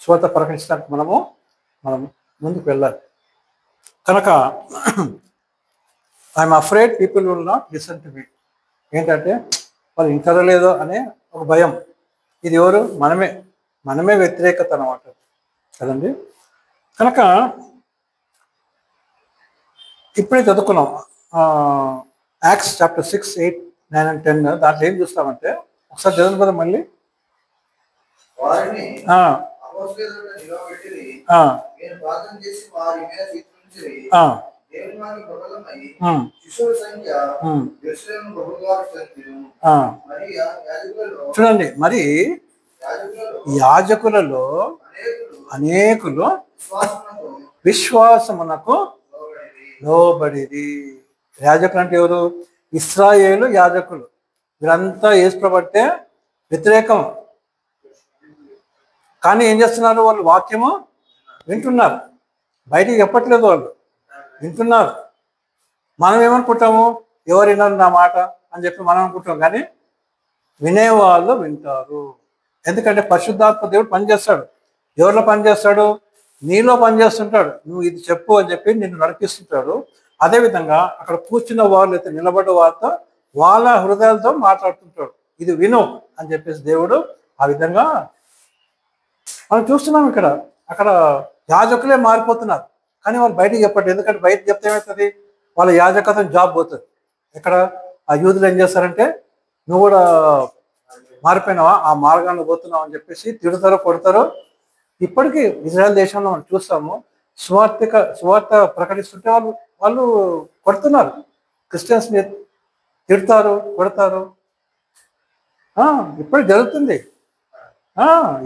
S1: సువార్త ప్రకటించడానికి మనం ముందుకు వెళ్ళాలి. కనుక I'm afraid people will not listen to me. ఏంటంటే వాళ్ళు ఇంటారో లేదో అనే ఒక భయం. ఇది ఎవరు? మనమే వ్యతిరేకత అన్నమాట కదండి. కనుక ఇప్పుడే చదువుకున్నాం యాక్ట్స్ చాప్టర్ 6, 8, 9 and 10. దాంట్లో ఏం చూస్తామంటే, ఒకసారి చదువు కదా మళ్ళీ. చూడండి, మరి యాజకులలో అనేకులు విశ్వాసమునకు లోబడిరి. యాజకులు అంటే ఎవరు? ఇశ్రాయేలు యాజకులు. వీరంతా యేసుప్రభువే వ్యతిరేకం, కానీ ఏం చేస్తున్నారు? వాళ్ళు వాక్యము వింటున్నారు, బయటికి చెప్పట్లేదు, వాళ్ళు వింటున్నారు. మనం ఏమనుకుంటాము? ఎవరు విన్నారు నా మాట అని చెప్పి మనం అనుకుంటాం, కానీ వినేవాళ్ళు వింటారు. ఎందుకంటే పరిశుద్ధాత్మ దేవుడు పనిచేస్తాడు. ఎవరిలో పనిచేస్తాడు? నీలో పనిచేస్తుంటాడు. నువ్వు ఇది చెప్పు అని చెప్పి నిన్ను నడిపిస్తుంటాడు. అదేవిధంగా అక్కడ కూర్చున్న వాళ్ళు అయితే నిలబడ్డ వారితో వాళ్ళ హృదయాలతో మాట్లాడుతుంటాడు. ఇది విను అని చెప్పేసి దేవుడు ఆ విధంగా మనం చూస్తున్నాం. అక్కడ యాజకులే మారిపోతున్నారు, కానీ వాళ్ళు బయటికి చెప్పండి. ఎందుకంటే బయట చెప్తే ఏమవుతుంది? వాళ్ళ యాజకత్వం జాబ్ పోతుంది. ఇక్కడ ఆ యూదులు ఏం చేస్తారంటే, నువ్వు కూడా మారిపోయినావా, ఆ మార్గాన్ని పోతున్నావు అని చెప్పేసి తిడతారో కొడతారో. ఇప్పటికీ ఇజ్రాయెల్ దేశంలో మనం చూస్తాము, సువార్త ప్రకటిస్తుంటే వాళ్ళు కొడుతున్నారు. క్రిస్టియన్స్ని తిడతారు, కొడతారు. ఇప్పుడు జరుగుతుంది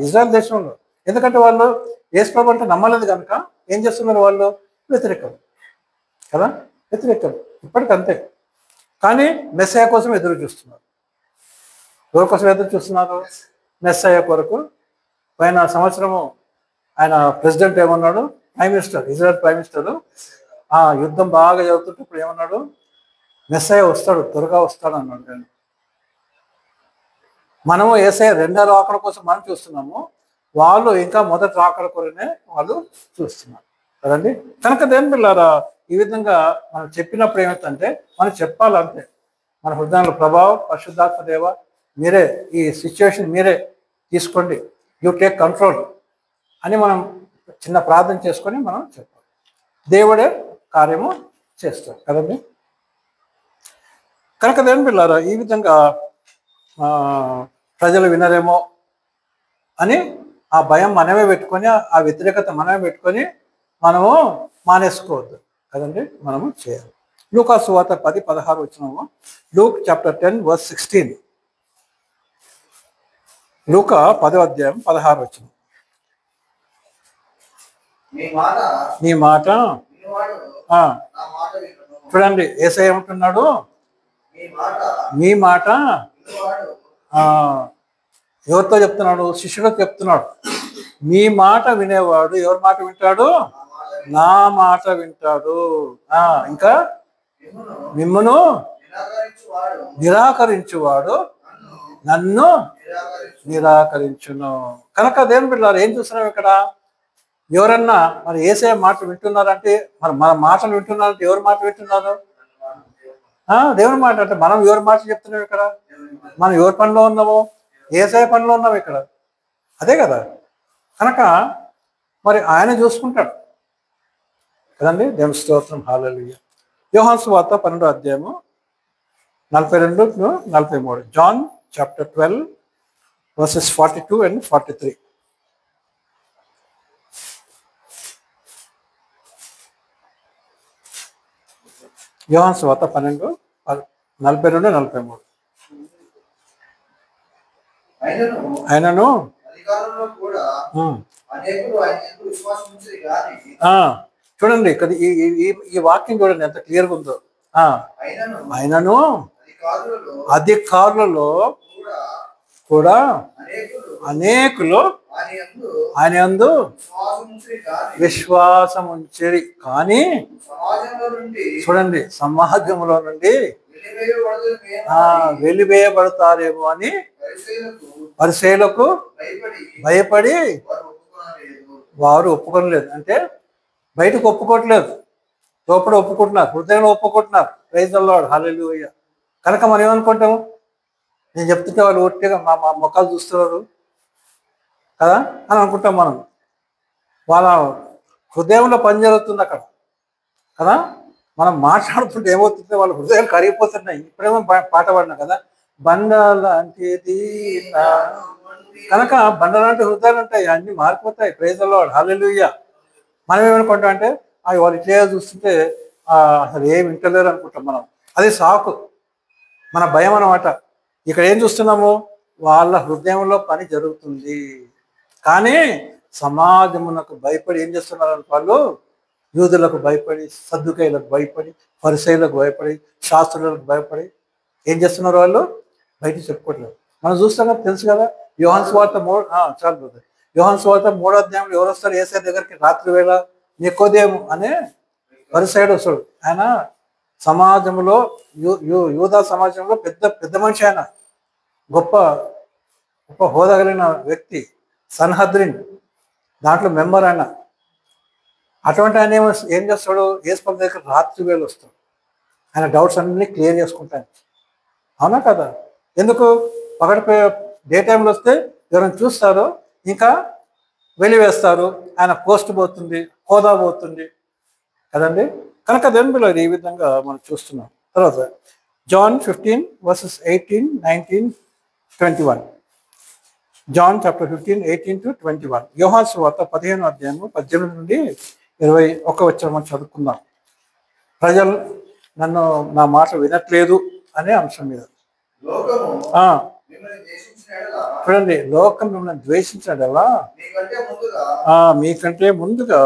S1: ఇజ్రాయెల్ దేశంలో. ఎందుకంటే వాళ్ళు యేసుప్రభు అంటే నమ్మలేదు కనుక ఏం చేస్తున్నారు? వాళ్ళు వ్యతిరేకం కదా, వ్యతిరేకం ఇప్పటికంతే. కానీ మెస్సయ్య కోసం ఎదురు చూస్తున్నారు. ఎవరి కోసం ఎదురు చూస్తున్నారు? మెస్సయ్య కొరకు. పోయిన సంవత్సరము ఆయన ప్రెసిడెంట్ ఏమన్నాడు? Prime minister, Israel prime minister, యుద్ధం బాగా జరుగుతుంటే ఇప్పుడు ఏమన్నాడు? మెస్సయ్య వస్తాడు, త్వరగా వస్తాడు అన్నాడు. కానీ మనము యేసయ్య రెండో రాకడ కోసం మనం చూస్తున్నాము, వాళ్ళు ఇంకా మొదటి రాకడ కొరనే వాళ్ళు చూస్తున్నారు కదండి. కనుక దేని పిల్లారా, ఈ విధంగా మనం చెప్పినప్పుడు ఏమవుతుందంటే మనం చెప్పాలంటే మన హృదయంలో ప్రభావం, పరిశుద్ధాత్మ దేవ మీరే ఈ సిచ్యువేషన్ మీరే తీసుకోండి, యూ టేక్ కంట్రోల్ అని మనం చిన్న ప్రార్థన చేసుకొని మనం చెప్పాలి. దేవుడే కార్యము చేస్తాడు కదండి. కనుక దేని పిల్లారా, ఈ విధంగా ప్రజలు వినరేమో అని ఆ భయం మనమే పెట్టుకొని, ఆ వ్యతిరేకత మనమే పెట్టుకొని మనము మానేసుకోవద్దు కదండి, మనము చేయాలి. లూకా సువార్త 10:16 వచ్చినాము. Luke chapter 10:16. లూకా 10వ అధ్యాయం 16 వచ్చిన. నీ మాట చూడండి, యేసయ్య ఏమంటున్నాడు? మీ మాట ఎవరితో చెప్తున్నాడు? శిష్యులకు చెప్తున్నాడు. మీ మాట వినేవాడు ఎవరి మాట వింటాడు? నా మాట వింటాడు. ఇంకా మిమ్మును నిరాకరించువాడు నన్ను నిరాకరించును. కనుక దేవుని బిడ్డలారా, ఏం చూస్తున్నాం ఇక్కడ? ఎవరన్నా మరి యేసయ్య మాట వింటున్నారంటే, మన మాటలు వింటున్నారంటే ఎవరి మాట వింటున్నారు? దేవుని మాట. అంటే మనం ఎవరి మాట చెప్తున్నాం ఇక్కడ? మనం ఎవరి పనిలో ఉన్నామో? యేసయ్య పనిలో ఉన్నాం ఇక్కడ, అదే కదా. కనుక మరి ఆయన చూసుకుంటాడు కదండి. దేవుని స్తోత్రం, హల్లెలూయా. యోహాను సువార్త 12వ అధ్యాయము 42-43. John chapter 12 verses 42 and 43. యోహాను సువార్త 12:42-43. ఆయనను చూడండి ఇక్కడ ఈ వాక్యం చూడండి ఎంత క్లియర్గా ఉందో. ఆయనను అధికారులలో కూడా అనేకులు ఆయన యందు విశ్వాసం ఉంచిరి, కానీ చూడండి సమాజంలో నుండి వెలివేయబడతారేమో అని పరిసయ్యులకు భయపడి వారు ఒప్పుకోలేదు. అంటే బయటకు ఒప్పుకోవట్లేదు, లోపల ఒప్పుకుంటున్నారు, హృదయంలో ఒప్పుకుంటున్నారు. ప్రైజ్ ది లార్డ్, హల్లెలూయా. కనుక మనం ఏమనుకుంటాము? నేను చెప్తుంటే వాళ్ళు ఒట్టిగా మా ముఖాలు చూస్తున్నారు కదా అని అనుకుంటాం మనం. వాళ్ళ హృదయంలో పని జరుగుతుంది అక్కడ కదా. మనం మాట్లాడుతుంటే ఏమవుతుందో వాళ్ళ హృదయాలు కరిగిపోతున్నాయి. ఇప్పుడేమో పాట పాడినా కదా, బండలాంటిది. కనుక బండలాంటి హృదయాలు ఉంటాయి, అన్నీ మారిపోతాయి. ప్రైజ్ ది లార్డ్, హల్లెలూయా. మనం ఏమనుకుంటాం అంటే వాళ్ళు ఇట్లా చూస్తుంటే అసలు ఏం వింటలేరు అనుకుంటాం మనం. అది సాకు, మన భయం అన్నమాట. ఇక్కడ ఏం చూస్తున్నాము? వాళ్ళ హృదయంలో పని జరుగుతుంది, కానీ సమాజమునకు భయపడి ఏం చేస్తున్నారు వాళ్ళు? యూదులకు భయపడి, సద్దుకైలకు భయపడి, పరిసయ్యులకు భయపడి, శాస్త్రులకు భయపడి ఏం చేస్తున్నారు వాళ్ళు? బయట చెప్పుకోవట్లేదు. మనం చూస్తాం కదా, తెలుసు కదా. యోహాను సువార్త యోహాను సువార్త 3వ అధ్యాయంలో ఎవరు వస్తారు యేసయ్య దగ్గరికి? రాత్రి వేళ నికోదేము అనే పరిసయ్యుడు వస్తాడు. ఆయన సమాజంలో యూదా సమాజంలో పెద్ద మనిషి. ఆయన గొప్ప హోదా కలిగిన వ్యక్తి, సన్హద్రిన్ దాంట్లో మెంబర్ ఆయన. అటువంటి ఆయన ఏం చేస్తాడు? యేసు ప్రభు దగ్గర రాత్రి వేళ వస్తాడు. ఆయన డౌట్స్ అన్నీ క్లియర్ చేసుకుంటాను. అవునా కదా? ఎందుకు? డే టైంలో వస్తే ఎవరైనా చూస్తారు, ఇంకా వెలివేస్తారు, ఆయన పోస్ట్ పోతుంది, హోదా పోతుంది కదండి. కనుక దెంబిలో ఈ విధంగా మనం చూస్తున్నాం. తర్వాత జాన్ 15 verses 18, 19, 21. John chapter 15, 18-21. యోహాను సువార్త 15వ అధ్యాయము 18 నుండి 21 వచ్చాము మనం చదువుకుందాం. ప్రజలు నా మాట వినట్లేదు అనే అంశం మీద. చూడండి, లోకం మిమ్మల్ని ద్వేషించాడు ఎలా? మీకంటే ముందుగా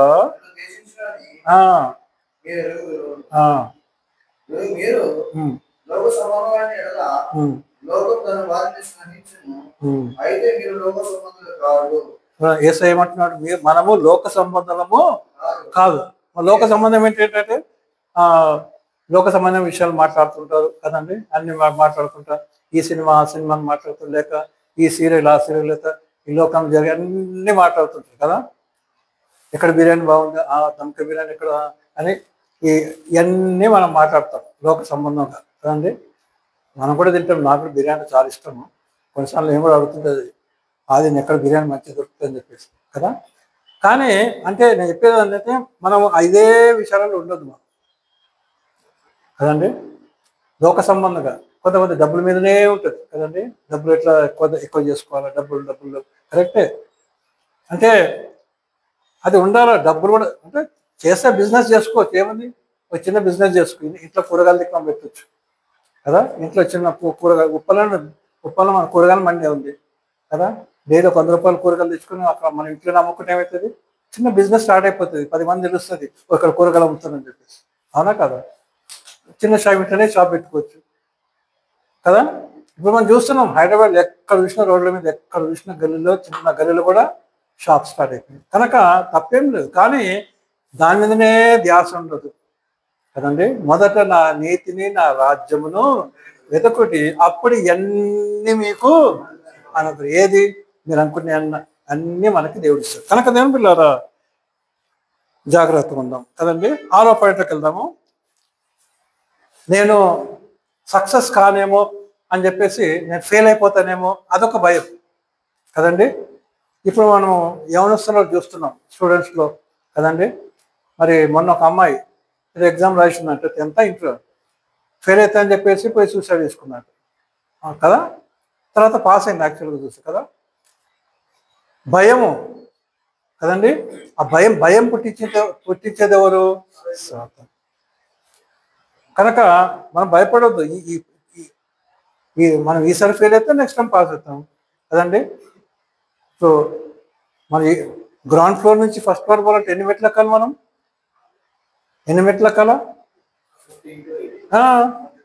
S1: యేసయ్య ఏమంటున్నాడు? మనము లోక సంబంధము కాదు. లోక సంబంధం ఏంటంటే లోక సంబంధం విషయాలు మాట్లాడుతుంటారు కదండి. అన్ని మాట్లాడుకుంటారు. ఈ సినిమా ఆ సినిమాని మాట్లాడుతూ, లేక ఈ సీరియల్ ఆ సీరియల్, లేక ఈ లోకం జరిగే అన్ని మాట్లాడుతుంటారు కదా. ఎక్కడ బిర్యానీ బాగుంది, దమ్క బిర్యానీ ఎక్కడ అని ఇవన్నీ మనం మాట్లాడతాం లోక సంబంధంగా కదండి. మనం కూడా తింటాం. నాకు కూడా బిర్యానీ చాలా ఇష్టము. కొన్నిసార్లు నేను కూడా అడుగుతుంటుంది, అది ఎక్కడ బిర్యానీ మంచిగా దొరుకుతుంది అని చెప్పేసి కదా. కానీ అంటే నేను చెప్పేది ఏంటంటే మనం ఇదే విషయాలలో ఉండదు మనం కదండి. లోక సంబంధంగా కొంతమంది డబ్బుల మీదనే ఉంటుంది కదండి. డబ్బులు ఎట్లా ఎక్కువ చేసుకోవాలి, డబ్బులు కరెక్టే. అంటే అది ఉండాలి. డబ్బులు కూడా అంటే చేస్తే బిజినెస్ చేసుకోవచ్చు, ఏముంది? ఒక చిన్న బిజినెస్ చేసుకుని ఇంట్లో కూరగాయలు దిక్కున పెట్టచ్చు కదా. ఇంట్లో చిన్న కూరగాయలు ఉప్పల్లో మన కూరగాయలు మండే ఉంది కదా. డైలీ 100 రూపాయలు కూరగాయలు తెచ్చుకుని అక్కడ మన ఇంట్లో అమ్ముకుంటే ఏమవుతుంది? చిన్న బిజినెస్ స్టార్ట్ అయిపోతుంది. 10 మంది తెలుస్తుంది ఇక్కడ కూరగాయలు అమ్ముతానని చెప్పేసి. అవునా కదా? చిన్న షాప్ ఇంట్లోనే షాప్ పెట్టుకోవచ్చు కదా. ఇప్పుడు మనం చూస్తున్నాం హైదరాబాద్ ఎక్కడ చూసిన రోడ్ల మీద, ఎక్కడ చూసిన గల్లీలో, చిన్న గల్లీలో కూడా షాప్ స్టార్ట్ అయిపోయింది. కనుక తప్పేం లేదు, కానీ దాని మీదనే ధ్యాస ఉండదు కదండి. మొదట నా నీతిని, నా రాజ్యమును వెతకుటి, అప్పుడు ఇవన్నీ మీకు అనదు. ఏది మీరు అనుకునే అన్నీ మనకి దేవుడు ఇస్తాడు. కనుక దేవుని పిల్లారా జాగ్రత్తగా ఉందాం కదండి. 6వ పాయింట్లోకి వెళ్దాము. నేను సక్సెస్ కానేమో అని చెప్పేసి, నేను ఫెయిల్ అయిపోతానేమో, అదొక భయం కదండి. ఇప్పుడు మనం యవనస్తులో చూస్తున్నాం, స్టూడెంట్స్లో కదండి. మరి మొన్న ఒక అమ్మాయి ఎగ్జామ్ రాసిందంటే 10th ఇంటర్ ఫెయిల్ అవుతా అని చెప్పేసి పోయి సూసైడ్ చేసుకున్నాడు కదా. తర్వాత పాస్ అయింది యాక్చువల్గా చూసి కదా. భయము కదండి. ఆ భయం పుట్టించేది ఎవరు? సాతాను. కనుక మనం భయపడవద్దు. మనం ఈసారి ఫెయిల్ అయితే నెక్స్ట్ టైం పాస్ అవుతాం కదండి. సో మన గ్రౌండ్ ఫ్లోర్ నుంచి ఫస్ట్ ఫ్లోర్ పోవాలంటే ఎన్ని మెట్లు ఎక్కాలి మనం? ఎన్ని మెట్లు ఎక్కాలా?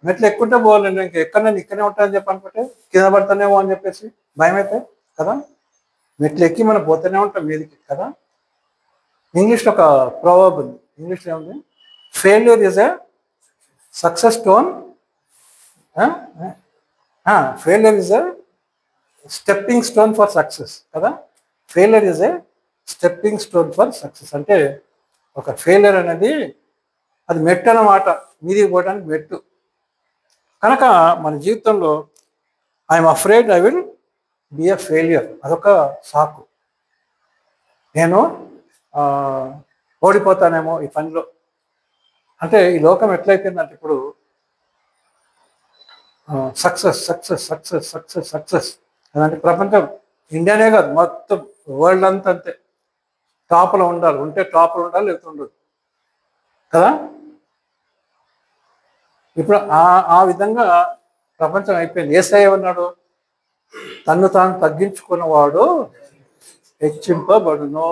S1: మెట్లు ఎక్కుంటే పోవాలండి. ఇంకా ఎక్కడైనా ఇక్కడనే ఉంటాయని చెప్పి అనుకుంటే కింద పడతానేమో అని చెప్పేసి భయం అయితే కదా. మెట్లు ఎక్కి మనం పోతూనే ఉంటాం మీదికి కదా. ఇంగ్లీష్లో ఒక ప్రొవర్బ్ ఉంది. ఇంగ్లీష్లో ఏముంది? Failure is a success stone, failure is a stepping stone for success కదా. Failure is a stepping stone for success. అంటే ఒక ఫెయిల్యూర్ అనేది అది మెట్టు అన్నమాట, మీదికి పోవడానికి మెట్టు. కనుక మన జీవితంలో I'm afraid I will be a failure, అదొక సాకు. నేను ఓడిపోతానేమో ఈ పనిలో. అంటే ఈ లోకం ఎట్లయిపోయిందంటే ఇప్పుడు success success success success success అలాంటి ప్రపంచం, ఇండియానే కాదు మొత్తం వరల్డ్ అంతా అంతే. టాప్లో ఉండాలి, ఉంటే టాప్లో ఉండాలి, లేకపోతే ఉండదు కదా. ఇప్పుడు ఆ విధంగా ప్రపంచం అయిపోయింది. యేసయ్య ఉన్నాడు, తన్ను తాను తగ్గించుకున్నవాడు హెచ్చింపబడును.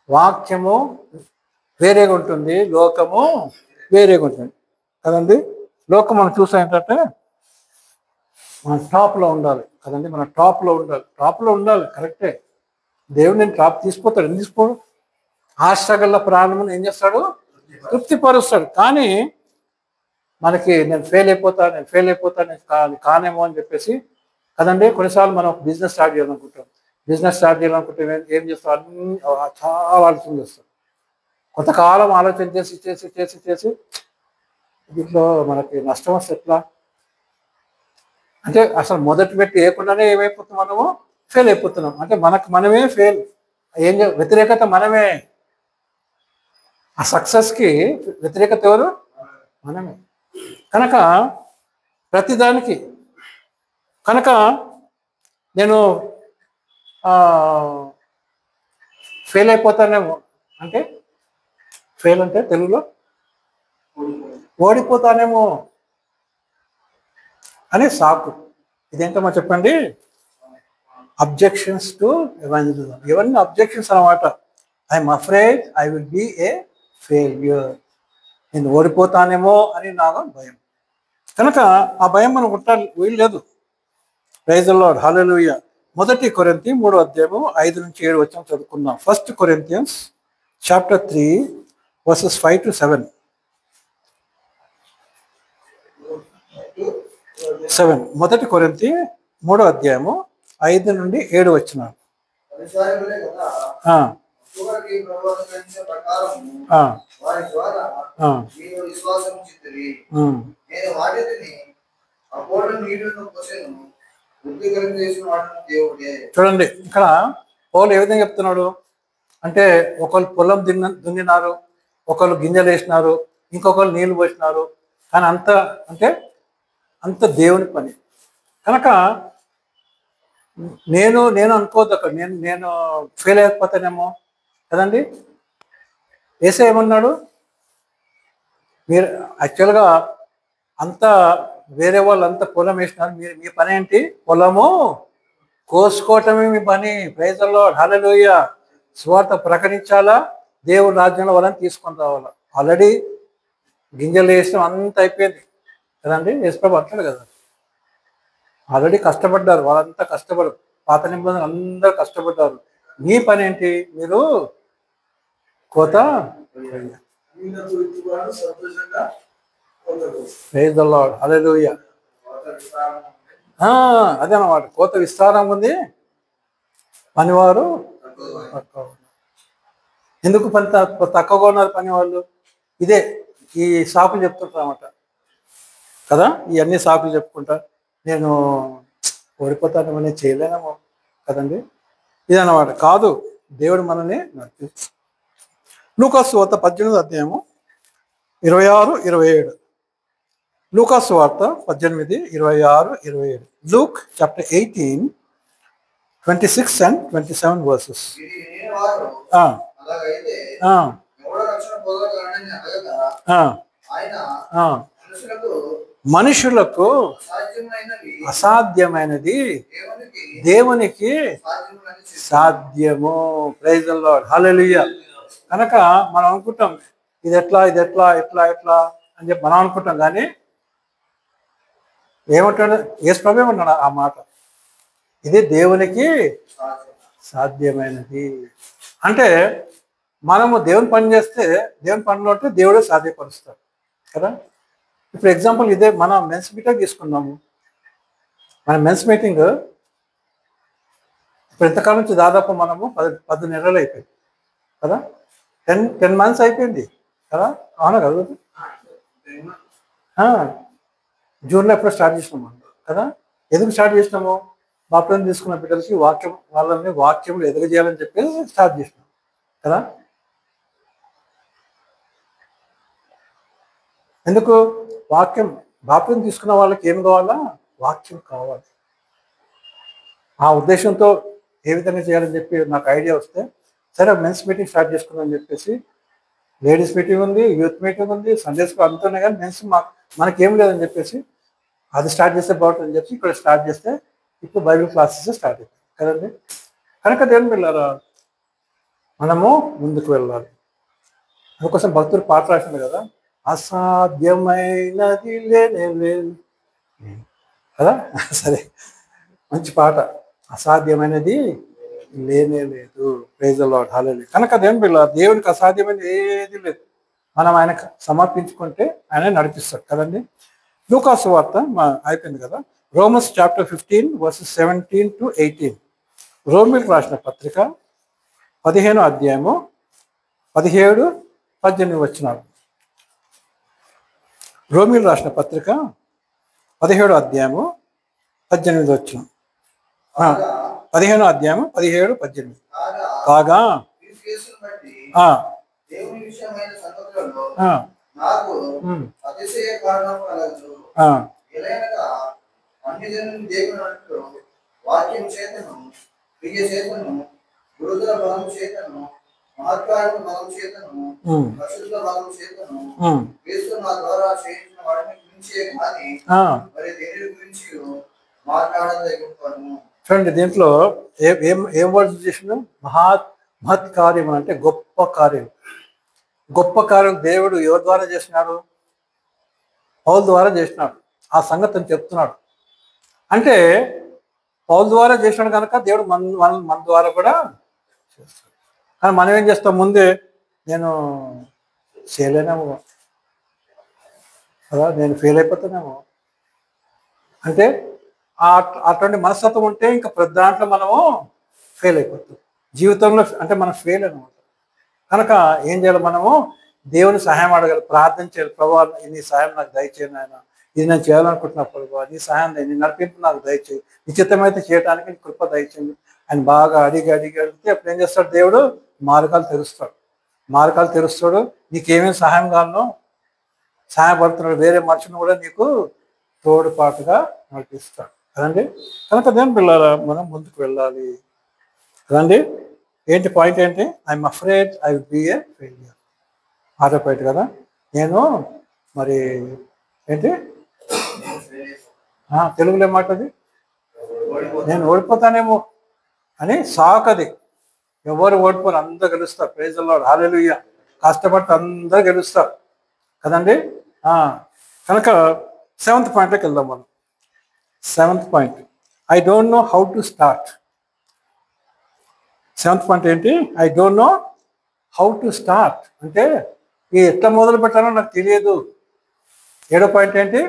S1: వాక్యము వేరేగా ఉంటుంది, లోకము వేరేగా ఉంటుంది కదండి. లోకం మనం చూసా ఏంటంటే మన టాప్లో ఉండాలి కదండి. మన టాప్లో ఉండాలి కరెక్టే. దేవుడు నేను టాప్ తీసిపోతాడు, ఎందుకు తీసుకోడు? ఆశగల ప్రాణమును ఏం చేస్తాడు? తృప్తిపరుస్తాడు. కానీ మనకి నేను ఫెయిల్ అయిపోతాను కానేమో అని చెప్పేసి కదండి. కొన్నిసార్లు మనం బిజినెస్ స్టార్ట్ చేయాలనుకుంటాం. ఏం చేస్తాం? అన్ని చాలా ఆలోచన చేస్తాం. కొంతకాలం ఆలోచన చేసి చేసి చేసి చేసి దీంట్లో మనకి నష్టం వస్తే ఎట్లా అంటే అసలు మొదటి పెట్టి వేయకుండానే ఏమైపోతున్నాం, మనము ఫెయిల్ అయిపోతున్నాం. అంటే మనమే ఫెయిల్, వ్యతిరేకత మనమే. ఆ సక్సెస్కి వ్యతిరేకత ఎవరు? మనమే. కనుక ప్రతిదానికి కనుక నేను ఫెయిల్ అయిపోతానేమో అంటే, ఫెయిల్ అంటే తెలుగులో ఓడిపోతానేమో అని సాకు. ఇదేంటమ్మా చెప్పండి? Objections to evangelism. ఇవన్నీ అబ్జెక్షన్స్ అన్నమాట. I'm afraid I will be a failure. నేను ఓడిపోతానేమో అని నాకు భయం. కనుక ఆ భయం మనం ఉంటాను వీల్లేదు. ప్రైజ్ ది లార్డ్, హల్లెలూయా. 1 కొరింథీ 3వ అధ్యాయము 5 నుంచి 7 వచనం చదువుకుందాం. 1 Corinthians chapter 3 verses 5 to 7. 1 కొరింథీ 3వ అధ్యాయము 5 నుండి 7 వచనాలు. చూడండి ఇక్కడ పౌలు ఏ విధంగా చెప్తున్నాడు అంటే, ఒకళ్ళు పొలం దున్నినారు, ఒకళ్ళు గింజలు వేసినారు, ఇంకొకళ్ళు నీళ్లు పోసినారు. కానీ అంత దేవుని పని. కనుక నేను అనుకోవద్దు అక్కడ నేను ఫెయిల్ అయిపోతానేమో కదండి. యేసయ్య ఏమన్నాడు? మీరు యాక్చువల్గా అంతా వేరే వాళ్ళు అంతా పొలం వేసినారు, మీ పని ఏంటి? పొలము కోసుకోవటమే మీ పని. ప్రైజ్ ది లార్డ్, హల్లెలూయా. సువార్త ప్రకటించాలా, దేవుడి రాజ్యంలో వాళ్ళని తీసుకొని రావాలా. ఆల్రెడీ గింజలు వేసిన అంత అయిపోయింది కదండి. యేసుప్రభు అంటాడు కదా, ఆల్రెడీ కష్టపడ్డారు, వాళ్ళంతా కష్టపడరు, పాత నిబంధనలు అందరూ కష్టపడ్డారు. మీ పని ఏంటి? మీరు కోత ప్రైజ్ ది లార్డ్, హల్లెలూయా. అదే అన్నమాట, కోత విస్తారం ఉంది, పనివారు తక్కువ. ఎందుకు పని తక్కువగా ఉన్నారు పని వాళ్ళు? ఇదే ఈ సాకులు చెప్తుంటారు అన్నమాట కదా, ఇవన్నీ సాకులు చెప్పుకుంటా నేను ఓడిపోతాను, నేను చేయలేనేమో కదండి, ఇదన్నమాట. కాదు, దేవుడు మనల్ని నడిపిస్తాడు. లూకాసు వార్త 18వ అధ్యాయము 26, 27. లూకాసు వార్త 18, 26, 27. Luke chapter 18, 26 and 27 verses. మనుషులకు అసాధ్యమైనది దేవునికి సాధ్యము. ప్రైజ్ ది లార్డ్, హల్లెలూయా. కనుక మనం అనుకుంటాం ఇది ఎట్లా ఎట్లా అని చెప్పి మనం అనుకుంటాం, కానీ ఏమంటాడు యేసు ప్రభువే ఏమంటాడు ఆ మాట, ఇది దేవునికి సాధ్యమైనది. అంటే మనము దేవుని పని చేస్తే, దేవుని పనిలో ఉంటే దేవుడే సాధ్యపరుస్తాడు కదా. ఇప్పుడు ఎగ్జాంపుల్ ఇదే, మన మెన్స్ మీటింగ్ తీసుకున్నాము. మన మెన్స్ మీటింగ్ ఇప్పుడు ఎంతకాలం నుంచి దాదాపు మనము 10 నెలలు అయిపోయింది కదా, 10 months అయిపోయింది కదా, అవునా కదా. జూన్లో ఎప్పుడు స్టార్ట్ చేసినాము కదా. ఎందుకు స్టార్ట్ చేసినాము? బాప్టిజం తీసుకున్న బిడ్డలకి వాళ్ళని వాక్యంలో ఎదగజేయాలని చెప్పి స్టార్ట్ చేసినాం కదా. ఎందుకు? వాక్యం, బాప్టిజం తీసుకున్న వాళ్ళకి ఏం కావాలా? వాక్యం కావాలి. ఆ ఉద్దేశంతో ఏ విధంగా చేయాలని చెప్పి నాకు ఐడియా వస్తే, సరే మెన్స్ మీటింగ్ స్టార్ట్ చేసుకుందామని చెప్పేసి, లేడీస్ మీటింగ్ ఉంది, యూత్ మీటింగ్ ఉంది, సండే స్కూల్ అంతున్నాయి, కానీ మెన్స్ మనకేం లేదని చెప్పేసి అది స్టార్ట్ చేస్తే బాగుంటుందని చెప్పి ఇక్కడ స్టార్ట్ చేస్తే ఇప్పుడు బైబిల్ క్లాసెస్ స్టార్ట్ అయిపోయి కదండి. కనుక దేవుని పిల్లరా, మనము ముందుకు వెళ్ళాలి. అందుకోసం భక్తులు పాట రాసింది కదా, అసాధ్యమైనది లేనే కదా. సరే, మంచి పాట, అసాధ్యమైనది లేనే లేదు. ప్రైజ్ ది లార్డ్, హల్లెలూయా. కనుక దేవుని పిల్లరా, దేవునికి అసాధ్యమైనది ఏది లేదు. మనం ఆయనకు సమర్పించుకుంటే ఆయన నడిపిస్తాడు కదండి. లూకాసు వార్త అయిపోయింది కదా. Romans chapter 15 verses 17 to 18. రోమిలకు రాసిన పత్రిక 15వ అధ్యాయము 17, 18 వచనాలు. రోమిలకు రాసిన పత్రిక 17వ అధ్యాయము 18 వచనం. 15వ అధ్యాయము 17, 18. కాగా
S2: నాకు అతిశయ కారణం కలదు. అన్ని జనులు దేవుని వాక్యం చేతను, ప్రియ చేతను, గురుతుల బలం చేతను, మహత్కారణ బలం చేతను, పరిశుద్ధ బలం చేతను, క్రీస్తు నా ద్వారా చేయించిన వాటిని గురించే కానీ మరి దేని గురించి మాట్లాడలేకపోతాను.
S1: చూడండి, దీంట్లో ఏం వర్డ్స్ చేసిన? మహత్ కార్యం అంటే గొప్ప కార్యం. గొప్ప కార్యం దేవుడు ఎవరి ద్వారా చేసినాడు? పౌలు ద్వారా చేసినాడు. ఆ సంగతిని చెప్తున్నాడు. అంటే పౌలు ద్వారా చేసినాడు కనుక దేవుడు మన ద్వారా కూడా చేస్తాడు. కానీ మనం ఏం చేస్తాం? ముందే నేను చేయలేనేమో కదా, నేను ఫెయిల్ అయిపోతానేమో అంటే అటువంటి మనస్తత్వం ఉంటే ఇంకా ప్రతి దాంట్లో మనము ఫెయిల్ అయిపోతాం జీవితంలో. అంటే మనం ఫెయిల్ అనమాట. కనుక ఏం చేయాలి? మనము దేవుని సహాయం అడగాలి, ప్రార్థన చేయాలి. ప్రభువా, నీ సహాయం నాకు దయచేయండి ఆయన, ఇది నేను చేయాలనుకుంటున్నా ప్రభువా, నీ సహాయం, నీ నడిపింపు నాకు దయచేయి, నిశ్చితమైతే చేయడానికి నీ కృప దయచేయండి ఆయన బాగా అడిగితే అప్పుడు ఏం చేస్తాడు? దేవుడు మార్గాలు తెరుస్తాడు. నీకేమేమి సహాయం కావాలనో సహాయపడుతున్నాడు. వేరే మనుషుని కూడా నీకు తోడుపాటుగా నడిపిస్తాడు కదండి. కనుక దేవుని పిల్లరా, మనం ముందుకు వెళ్ళాలి కదండి. ఏంటి పాయింట్ ఏంటి? I'm afraid I will be a failure. Point కదా. నేను మరి ఏంటి తెలుగులో ఏమాటది? నేను ఓడిపోతానేమో అని సాకది. ఎవరు ఓడిపోరు, అందరూ గెలుస్తారు. Praise the lord, hallelujah. కష్టపడితే అందరూ గెలుస్తారు కదండి. కనుక 7th పాయింట్లోకి వెళ్దాం మనం. Seventh point, I don't know how to start. Seventh point ఏంటి? I don't know how to start అంటే ఎట్లా మొదలు పెట్టాలో నాకు తెలియదు. 7వ పాయింట్ ఏంటి?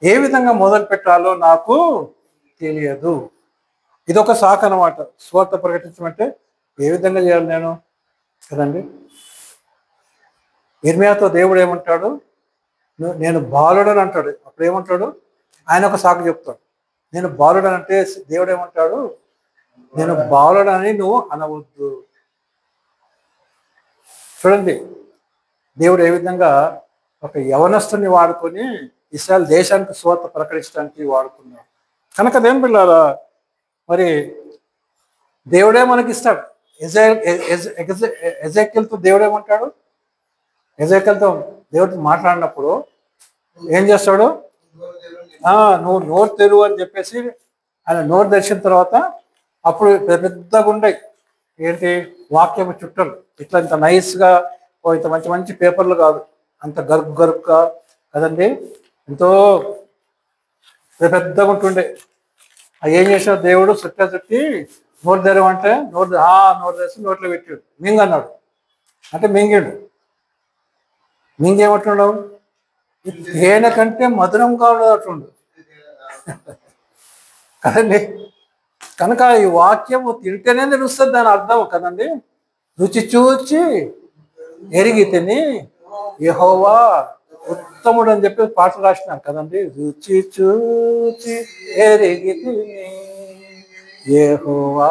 S1: ఏ విధంగా మొదలు పెట్టాలో నాకు తెలియదు. ఇదొక శాఖ అనమాట. సువార్త ప్రకటించమంటే ఏ విధంగా చేయాలి నేను కదండి. ఇర్మియాతో దేవుడు ఏమంటాడు? నేను బాలుడని అంటాడు. అప్పుడు ఏమంటాడు? ఆయన ఒక శాఖ చెప్తాడు. నేను బాలుడని అంటే దేవుడు ఏమంటాడు? నేను బాలుడని నువ్వు అనవద్దు. చూడండి దేవుడు ఏ విధంగా ఒక యవనస్తుని వాడుకొని ఇశ్రాయేల్ దేశానికి సువార్త ప్రకటించడానికి వాడుకున్నాడు. కనుక అదేం పిల్లారా, మరి దేవుడే మనకి ఇస్తాడు. ఎజెకియల్తో దేవుడు ఏమంటాడు? ఎజెకియల్తో దేవుడితో మాట్లాడినప్పుడు ఏం చేస్తాడు? నువ్వు నోరు తెరువు అని చెప్పేసి ఆయన నోరు తెరిచిన తర్వాత అప్పుడు పెద్దగా ఉండే ఏంటి వాక్యము చుట్టలు ఇట్లా ఇంత నైస్గా ఇంత మంచి మంచి పేపర్లు కాదు, అంత గరుగ్గా కదండి, ఎంతో పెద్దగా ఉంటుండే. అవి ఏం చేశాడు దేవుడు? చుట్టి నోరు తెరవంటే నోరు తెరిచి నోట్లో పెట్టాడు. మింగ్ అన్నాడు అంటే మింగిండు. మింగేమంటున్నావు? తేనె కంటే మధురంగా ఉండదు అట్లుండు కదండి. కనుక ఈ వాక్యము తింటేనే తెలుస్తుంది దాని అర్థం కదండి. రుచి చూచి ఎరిగి తిని యెహోవా ఉత్తముడు అని చెప్పి పాట రాసినాం కదండి. రుచి చూచి ఎరిగి తిని యెహోవా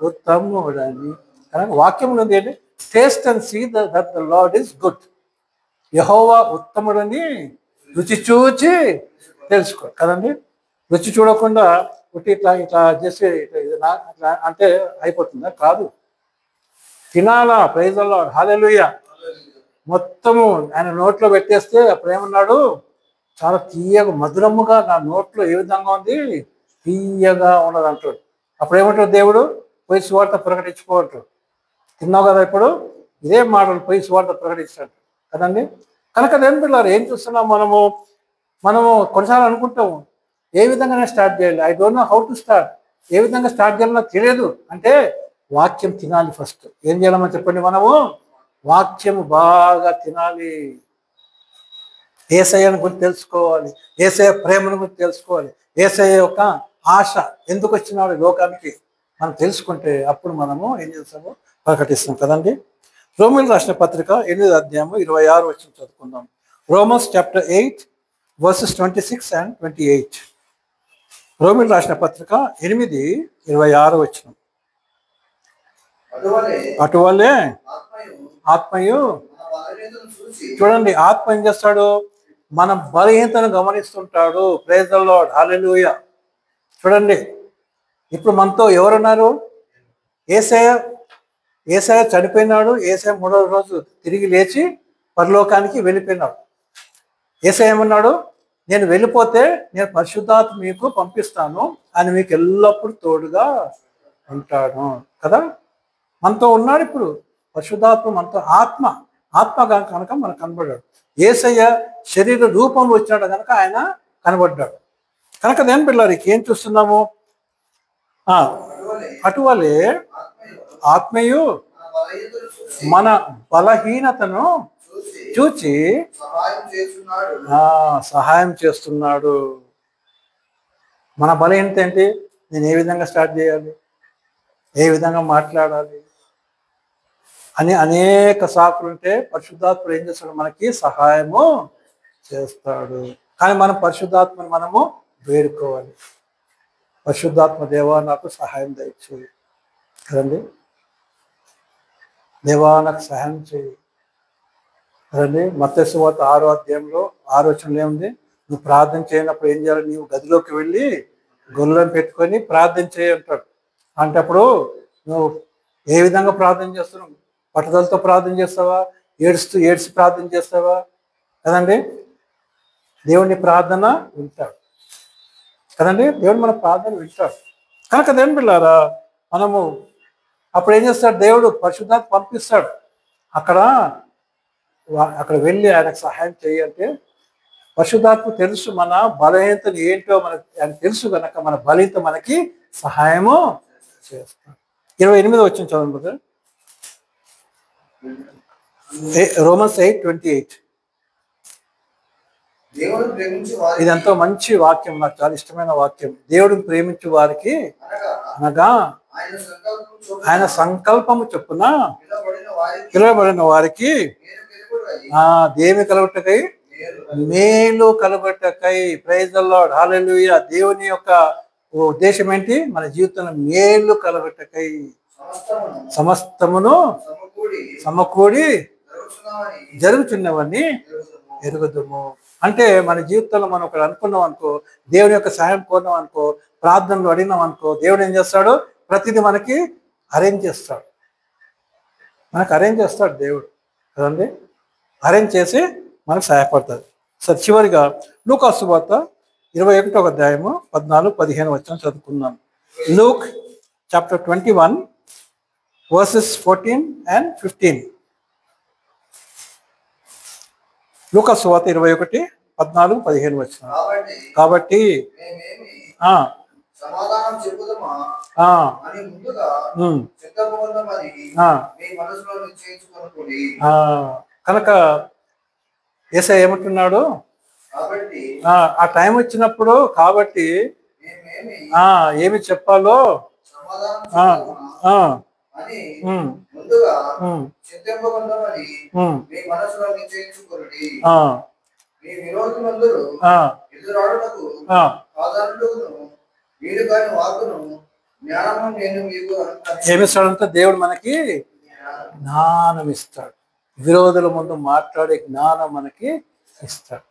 S1: ఉత్తముడని. కనుక వాక్యం ఉంది ఏంటి? Taste and see that the lord is good. యెహోవా ఉత్తముడని రుచి చూచి తెలుసుకో కదండి. రుచి చూడకుండా పుట్టి ఇట్లా ఇట్లా చేసి అట్లా అంటే అయిపోతుందా? కాదు. తినాలా. ప్రైజ్ ది లార్డ్, హల్లెలూయా. మొత్తము ఆయన నోట్లో పెట్టేస్తే అప్పుడు ఏమన్నాడు? చాలా తీయగా మధురముగా నా నోట్లో ఏ విధంగా ఉంది? తీయగా ఉన్నది అంటాడు. అప్పుడు ఏమంటాడు దేవుడు? పోయి సువార్త ప్రకటించుకోవట్టు. తిన్నావు కదా, ఇప్పుడు ఇదే మాటలు పోయి సువార్త ప్రకటించాడు కదండి. కనుక అదేం పిల్లలు ఏం చూస్తున్నాం మనము కొన్నిసార్లు అనుకుంటాము ఏ విధంగా స్టార్ట్ చేయాలి. I don't know how to start. ఏ విధంగా స్టార్ట్ చేయాలో నాకు తెలియదు అంటే వాక్యం తినాలి. ఫస్ట్ ఏం చేయాలమని చెప్పండి? మనము వాక్యము బాగా తినాలి. యేసయ్యను గురించి తెలుసుకోవాలి. యేసయ్య ప్రేమను గురించి తెలుసుకోవాలి. యేసయ్య యొక్క ఆశ ఎందుకు వచ్చినాడు లోకానికి మనం తెలుసుకుంటే అప్పుడు మనము ఏం చేస్తాము? ప్రకటిస్తాం కదండి. రోమీయులకు రాసిన పత్రిక 8వ అధ్యాయము 26 వచనం చదువుకుందాం. Romans chapter 8 versus 26 and 28. రోమీయులకు రాసిన పత్రిక 8:26 వచనం. అటువలే ఆత్మయు చూడండి, ఆత్మ ఏం చేస్తాడు? మన బలహీనతను గమనిస్తుంటాడు. ప్రైజ్ ది లార్డ్, హల్లెలూయా. చూడండి ఇప్పుడు మనతో ఎవరున్నారు? యేసయ్య చనిపోయినాడు. యేసయ్య 3వ రోజు తిరిగి లేచి పరలోకానికి వెళ్ళిపోయినాడు. యేసయ్య ఏమన్నాడు? నేను వెళ్ళిపోతే నేను పరిశుద్ధాత్మ మీకు పంపిస్తాను, ఆయన మీకు ఎల్లప్పుడూ తోడుగా ఉంటాడు కదా. మనతో ఉన్నాడు ఇప్పుడు పరిశుద్ధాత్మ, మనతో ఆత్మ కనుక మనకు కనబడ్డాడు. యేసయ్య శరీర రూపంలో వచ్చినాడు కనుక ఆయన కనబడ్డాడు. కనుక దేని పిల్లలు ఏం చూస్తున్నాము? అటువలే ఆత్మయు మన బలహీనతను చూచి సహాయం చేస్తున్నాడు. మన బలహీనత ఏంటి? నేను ఏ విధంగా స్టార్ట్ చేయాలి, ఏ విధంగా మాట్లాడాలి అని అనేక సాకులు ఉంటే పరిశుద్ధాత్ముడు ఏం చేస్తాడు? మనకి సహాయము చేస్తాడు. కానీ మనం పరిశుద్ధాత్మని మనము వేడుకోవాలి. పరిశుద్ధాత్మ దేవా నాకు సహాయం దయచేయి కదండి. దేవా నాకు సహాయం చేయి కదండి. మత్తయి సువార్త 6వ అధ్యాయంలో 6వ వచనంలో ఏముంది? నువ్వు ప్రార్థన చేయనప్పుడు ఏం చేయాలి? నీవు గదిలోకి వెళ్ళి గొల్లను పెట్టుకొని ప్రార్థన చేయంటాడు. అంటే అప్పుడు నువ్వు ఏ విధంగా ప్రార్థన చేస్తున్నావు? పట్టుదలతో ప్రార్థన చేస్తావా? ఏడ్చి ప్రార్థన చేస్తావా? కదండి. దేవుని ప్రార్థన వింటాడు కదండి. దేవుడు మన ప్రార్థన వింటాడు. కనుక దేవుని పిల్లారా, మనము అప్పుడు ఏం చేస్తాడు? దేవుడు పరిశుద్ధాత్మ పంపిస్తాడు. అక్కడ వెళ్ళి ఆయనకు సహాయం చేయంటే పరిశుద్ధాత్మ తెలుసు మన బలహీనతలు ఏంటో మనకు ఆయన తెలుసు కనుక మన బలహీనత మనకి సహాయము చేస్తాడు. 28 వచ్చిన చదవండి బ్రదర్. Romans 8:28.
S2: దేవుడు ప్రేమించు వారికి
S1: ఇదంతా మంచి వాక్యం, నాకు చాలా ఇష్టమైన వాక్యం. దేవుడిని ప్రేమించు వారికి అనగా
S2: ఆయన సంకల్పం చొప్పున
S1: ఆయన సంకల్పము చొప్పున
S2: పిలువబడిన వారికి
S1: పిలువబడిన వారికి
S2: నేను పిలువబడి
S1: దేవి కలుగుటకై మేలు కలుగుటకై. ప్రైజ్ ద లార్డ్, హల్లెలూయా. దేవుని యొక్క ఉద్దేశం ఏంటి? మన జీవితంలో మేలు కలుగుటకై సమస్తమును సమకూడి జరుగుతున్నవన్నీ ఎరుగుదుము. అంటే మన జీవితంలో మనం ఒకటి అనుకున్నాం అనుకో, దేవుని యొక్క సహాయం కోరినాం అనుకో, ప్రార్థనలు అడిగినాం అనుకో, దేవుడు ఏం చేస్తాడు? ప్రతిదీ మనకి అరేంజ్ చేస్తాడు. దేవుడు కదండి. అరేంజ్ చేసి మనకు సహాయపడతాడు. సరే, చివరిగా లూకా సువార్త 21వ అధ్యాయము 14-15 వచనం చదువుకుందాం. Luke chapter 21 verses 14 and 15. లూకా సువార్త 21:14-15 వచనం. కాబట్టి
S2: సమాధానం చెప్పుదమా అని ముందుగా సిద్ధపడమని మీ మనసులో నిశ్చయించుకొనుకోండి.
S1: కనుక యేసయ్య ఏమంటున్నాడు?
S2: కాబట్టి
S1: ఆ టైం వచ్చినప్పుడు కాబట్టి ఏమి చెప్పాలో
S2: అని ముందుగా సిద్ధపడమని మీ మనసులో నిశ్చయించుకొనుడి. మీ విరోధులందరూ ఎదురాడుటకు ఆధారులను వీరు కాని వాకును జ్ఞానము నేను మీకు
S1: ఏమిస్తాడంటే దేవుడు మనకి జ్ఞానం ఇస్తాడు. విరోధుల ముందు మాట్లాడే జ్ఞానం మనకి ఇస్తాడు.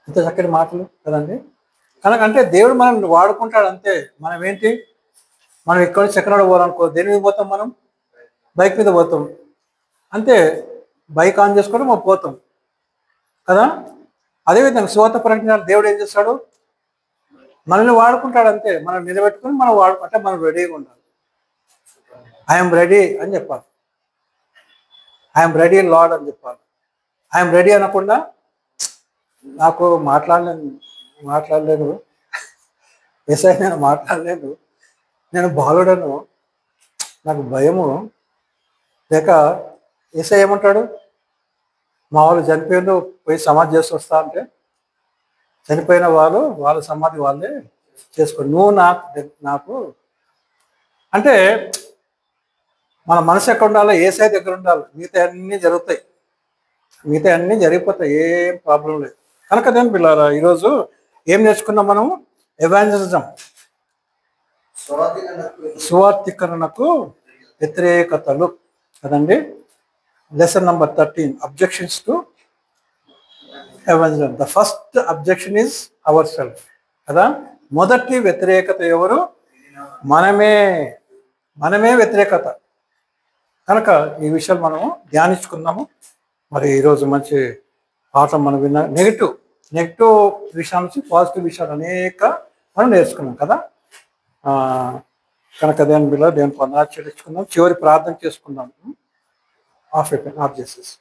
S1: ఇంత చక్కటి మాటలు కదండి. కనుకంటే దేవుడు మనం వాడుకుంటాడు అంతే. మనం ఏంటి, మనం ఇక్కడ నుంచి ఎక్కడ పోవాలనుకో, దేని మీద పోతాం? మనం బైక్ మీద పోతాం అంతే. బైక్ ఆన్ చేసుకోవడం మనం పోతాం కదా. అదేవిధంగా సువార్త ప్రకటన దేవుడు ఏం చేస్తాడు? మనల్ని వాడుకుంటాడు అంతే. మనం నిలబెట్టుకుని మనం వాడుకుంటే మనం రెడీగా ఉండాలి. ఐఎమ్ రెడీ అని చెప్పాలి. ఐఎమ్ రెడీ లార్డ్ అని చెప్పాలి. ఐఎమ్ రెడీ అనకుండా నాకు మాట్లాడలేను ఎస్ఐ, నేను మాట్లాడలేను, నేను బాలుడను, నాకు భయము లేక ఎస్ఐ ఏమంటాడు? మా వాళ్ళు చనిపోయిండు, పోయి సమాధి చేసి వస్తా అంటే, చనిపోయిన వాళ్ళ సమాధి వాళ్ళే చేసుకోండి, నువ్వు నాకు అంటే మన మనసు ఎక్కడ ఉండాలి? ఏసఐ దగ్గర ఉండాలి. మిగతా అన్నీ జరుగుతాయి, మిగతా అన్నీ జరిగిపోతాయి, ఏం ప్రాబ్లం లేదు. కనుక దేని పిల్లారా, ఈరోజు ఏం నేర్చుకున్నాం మనము? ఎవాంజలిజం, సువార్థీకరణకు వ్యతిరేకతలు కదండి. Lesson number 13, objections to evangelism. The first objection is our self కదా. మొదటి వ్యతిరేకత ఎవరు? మనమే వ్యతిరేకత. కనుక ఈ విషయాలు మనము ధ్యానించుకుందాము. మరి ఈరోజు మంచి పాఠం మనం విన్నా. నెగిటివ్ విషయాల నుంచి పాజిటివ్ విషయాలు అనేక మనం నేర్చుకున్నాం కదా. కనుక దేవుని బిడ్డ దేవుని వందనాలు చెల్లించుకుందాం. చివరి ప్రార్థన చేసుకుందాం. ఆఫ్ చేసేసి